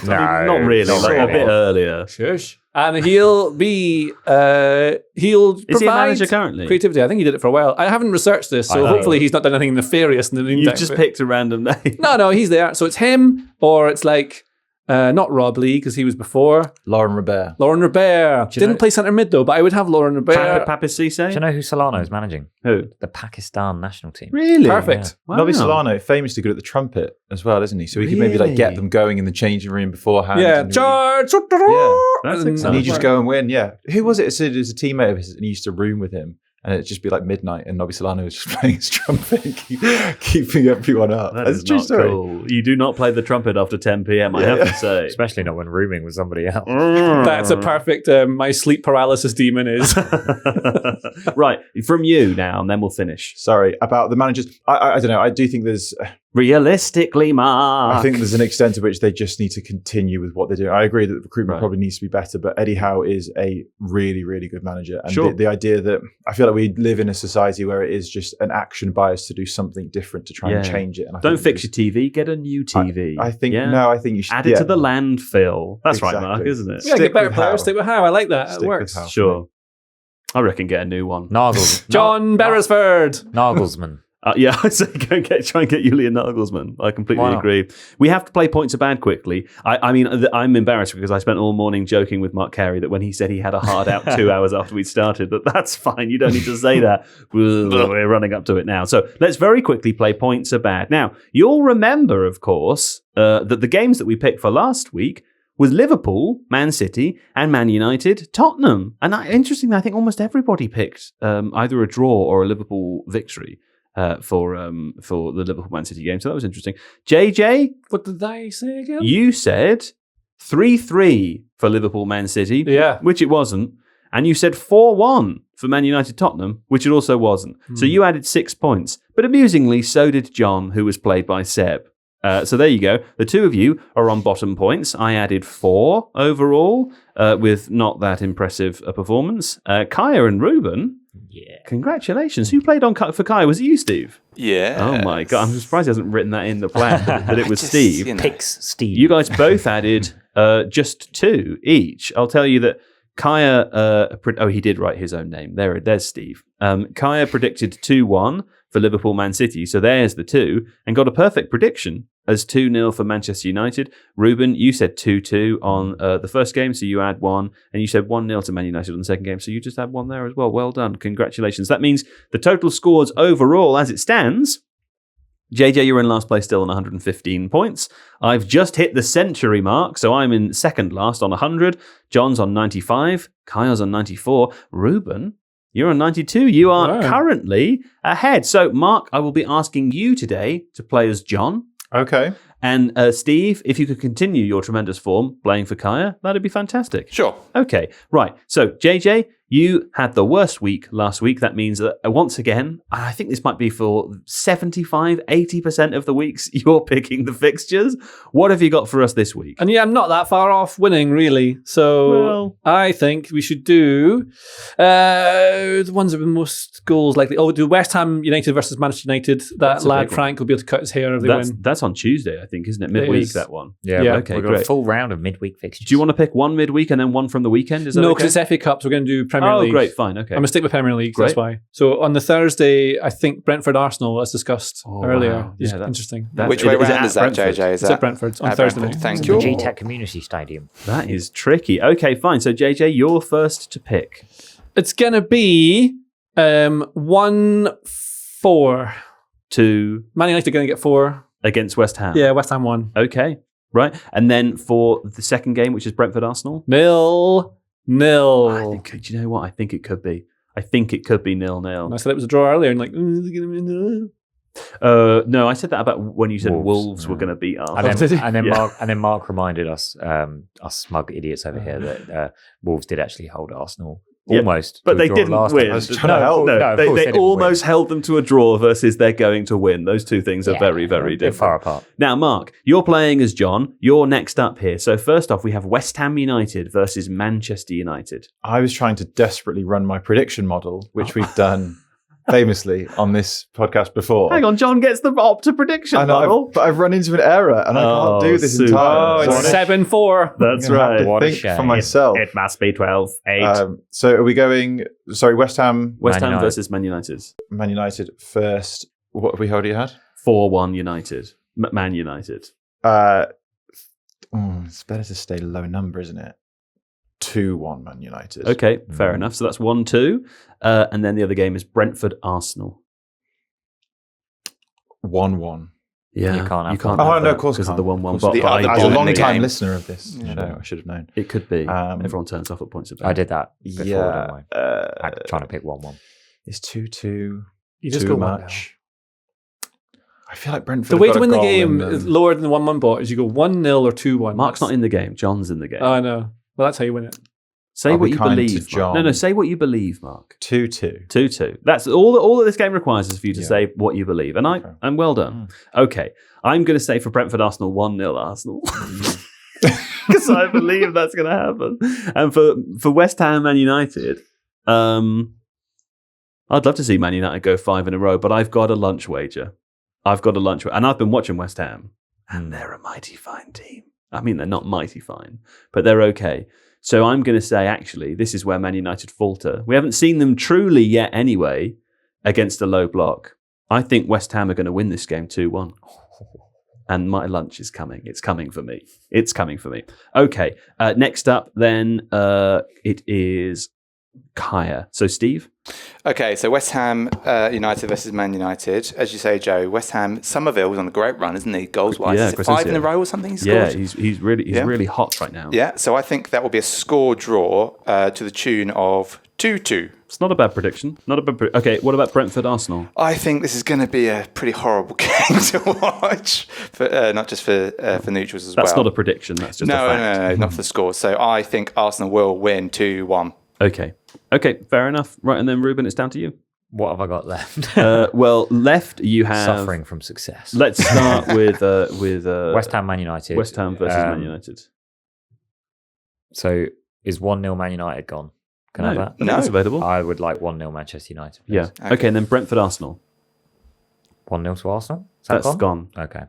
No, I mean, not really. not Like, really. a bit earlier. Shush. And he'll be, he'll Is he a provide manager currently? creativity. I think he did it for a while. I haven't researched this, I so know. hopefully he's not done anything nefarious in the meantime. You've just picked a random name. No, he's there. So it's him, or it's like, not Rob Lee, because he was before. Lauren Robert. Lauren Robert. Do you know- Didn't play centre mid, though, but I would have Lauren Robert. Papa Do you Cisse? know who Solano is managing? Who? The Pakistan national team. Really? Perfect. Wow. Nobby Solano, famously good at the trumpet as well, isn't he? So he could maybe like get Really? them going in the changing room beforehand. Yeah. and Charge. That's And- exciting. and he just go and win. Yeah. Who was it? It said it was a teammate of his, and he used to room with him. And it'd just be like midnight, and Nobby Solano was just playing his trumpet, keeping everyone up. That That's is a true not story. cool. You do not play the trumpet after 10 p.m., I have to say. Especially not when rooming with somebody else. That's a perfect, my sleep paralysis demon is. Right, from you now, and then we'll finish. Sorry about the managers. I don't know. I do think there's. Realistically, Mark. I think there's an extent to which they just need to continue with what they're doing. I agree that the recruitment Right. probably needs to be better, but Eddie Howe is a really, really good manager. And Sure. the idea that I feel like we live in a society where it is just an action bias to do something different to try and Yeah. change it. And I Don't think fix your TV, get a new TV. I think Yeah? no. I think you should Add it to the landfill. That's right, Mark, Exactly. isn't it? Yeah, Stick get better with players. Howe. Stick with Howe. I like that. Stick It with works. Howe. Sure. I reckon get a new one. Beresford. Nagelsmann. Yeah, I'd say try and get Julian Nagelsmann. I completely Why not? agree. We have to play points are bad quickly. I mean, I'm embarrassed because I spent all morning joking with Mark Carey that when he said he had a hard out 2 hours after we'd started, but that's fine. You don't need to say that. We're running up to it now. So let's very quickly play points are bad. Now, you'll remember, of course, that the games that we picked for last week was Liverpool, Man City, and Man United, Tottenham. And interestingly, I think almost everybody picked either a draw or a Liverpool victory. For the Liverpool Man City game. So that was interesting. JJ, What did I say again? you said 3-3 for Liverpool Man City, Yeah. which it wasn't. And you said 4-1 for Man United Tottenham, which it also wasn't. So you added 6 points. But amusingly, so did John, who was played by Seb. So there you go. The two of you are on bottom points. I added 4 overall with not that impressive a performance. Kaya and Reuben, Yeah. congratulations. Who played for Kaya? Was it you, Steve? Yeah. Oh my God. I'm surprised he hasn't written that in the plan, that it was Steve. You know. Picks Steve. You guys both added just 2 each. I'll tell you that Kaya, he did write his own name. There's Steve. Kaya predicted 2-1 for Liverpool Man City, so there's the 2, and got a perfect prediction as 2-0 for Manchester United. Reuben, you said 2-2 on the first game, so you add 1, and you said 1-0 to Man United on the second game, so you just had 1 there as well. Well done. Congratulations. That means the total scores overall, as it stands, JJ, you're in last place still on 115 points. I've just hit the century mark, so I'm in second last on 100. John's on 95. Kaya's on 94. Reuben, you're on 92. You are currently ahead. So, Mark, I will be asking you today to play as John. Okay. And Steve, if you could continue your tremendous form playing for Kaya, that'd be fantastic. Sure. Okay, right. So, JJ, you had the worst week last week. That means that once again, I think this might be for 75, 80% of the weeks you're picking the fixtures. What have you got for us this week? And yeah, I'm not that far off winning, really. So I think we should do the ones with the most goals likely. Oh, do West Ham United versus Manchester United. That lad Frank will be able to cut his hair if they win. That's on Tuesday, I think, isn't it? Midweek, that one. Yeah. Okay, we've got a full round of midweek fixtures. Do you want to pick one midweek and then one from the weekend? Is that No, okay? because it's FA Cup, so we're going to do Premier League. Oh, great, fine, okay. I'm going to stick with Premier League, Great. that's why. So on the Thursday, I think Brentford Arsenal, as discussed earlier. Wow. Is Yeah, interesting. Which way round is that, JJ? Is It's that at Brentford on at Thursday Brentford? night. Thank The you. GTEC Community Stadium. That is tricky. Okay, fine. So, JJ, you're first to pick. It's going to be 1-4. To Man United are going to get 4. against West Ham. Yeah, West Ham 1. Okay, right. And then for the second game, which is Brentford Arsenal. 0-0. I think, do you know what? I think it could be. I think it could be 0-0. I said it was a draw earlier, and like, No, I said that about when you said Wolves were going to beat Arsenal. And then Mark reminded us, us smug idiots over here, that Wolves did actually hold Arsenal almost, but to a they draw didn't last win. time. I was trying to help. They almost held them to a draw versus they're going to win. Those two things are very, very They're different. far apart. Now, Mark, you're playing as John. You're next up here. So first off, we have West Ham United versus Manchester United. I was trying to desperately run my prediction model, which we've done famously on this podcast before. Hang on, John gets the Opta prediction model. But I've run into an error, and I can't do this in super. time. it's 7-4. That's I'm gonna have right. to What a think shame. for myself. It must be 12-8. So are we going? Sorry, West Ham, West Man Ham United. versus Man United. Man United first. What have we already had? 4-1 United. Man United. It's better to stay low number, isn't it? 2-1 Man United. Okay, fair enough. So that's 1-2. And then the other game is Brentford Arsenal. 1-1. Yeah, You can't have you can't. that. Oh, have no, that of course because of can't. the 1-1. Of course. But I I was a did. long time game. listener of this show. I should have known. It could be. Um, Everyone turns off at points of I did that before, Yeah. don't I? Trying to pick 1-1. It's 2-2. You just too go much. I feel like Brentford. The have way got to a win the goal game in them. is lower than the 1-1 bot is you go 1-0 or 2-1. Mark's not in the game. John's in the game. Oh, I know. Well, that's how you win it. Say I'll what be you kind to believe. Mark. John. No, say what you believe, Mark. 2-2. 2-2. That's all that this game requires is for you to say what you believe. And Okay. I'm well done. Okay. I'm going to say for Brentford Arsenal 1-0 Arsenal. Because I believe that's going to happen. And for West Ham Man United, I'd love to see Man United go 5 in a row, but I've got a lunch wager. And I've been watching West Ham, and they're a mighty fine team. I mean, they're not mighty fine, but they're okay. So I'm going to say, actually, this is where Man United falter. We haven't seen them truly yet anyway against a low block. I think West Ham are going to win this game 2-1. And my lunch is coming. It's coming for me. Okay. Next up, then, it is Kaya. So, Steve? Okay, so West Ham United versus Man United. As you say, Joe, West Ham, Somerville was on a great run, isn't he? Goals-wise. Yeah, is it 5 in a row or something? He's Yeah, scored? he's really hot right now. Yeah, so I think that will be a score draw to the tune of 2-2. It's not a bad prediction. Okay, what about Brentford Arsenal? I think this is going to be a pretty horrible game to watch, not just for neutrals as well. That's not a prediction. That's just a fact. No, not for the score. So I think Arsenal will win 2-1. Okay, fair enough. Right, and then Reuben, it's down to you. What have I got left? Well, left you have Suffering from success. Let's start with West Ham Man United. West Ham versus Man United. So is 1-0 Man United gone? Can I have that? No, it's available. I would like 1-0 Manchester United. Please. Yeah. Okay, and then Brentford Arsenal. 1-0 to Arsenal? Is that That's gone. Okay.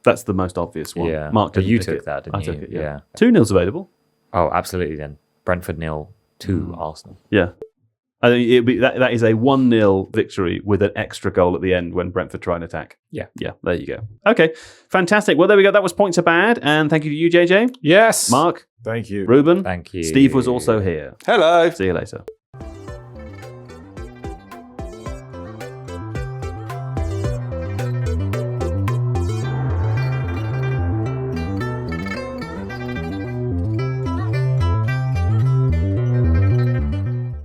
That's the most obvious one. Yeah. Mark, But you pick took it. that, didn't I you? took it, Yeah. 2-0's available. Oh, absolutely then. Brentford 0 to Arsenal. Yeah. I think it'd be, that is a 1-0 victory with an extra goal at the end when Brentford try and attack. Yeah. Yeah, there you go. Okay, fantastic. Well, there we go. That was Points Are Bad. And thank you to you, JJ. Yes. Mark. Thank you. Ruben. Thank you. Steve was also here. Hello. See you later.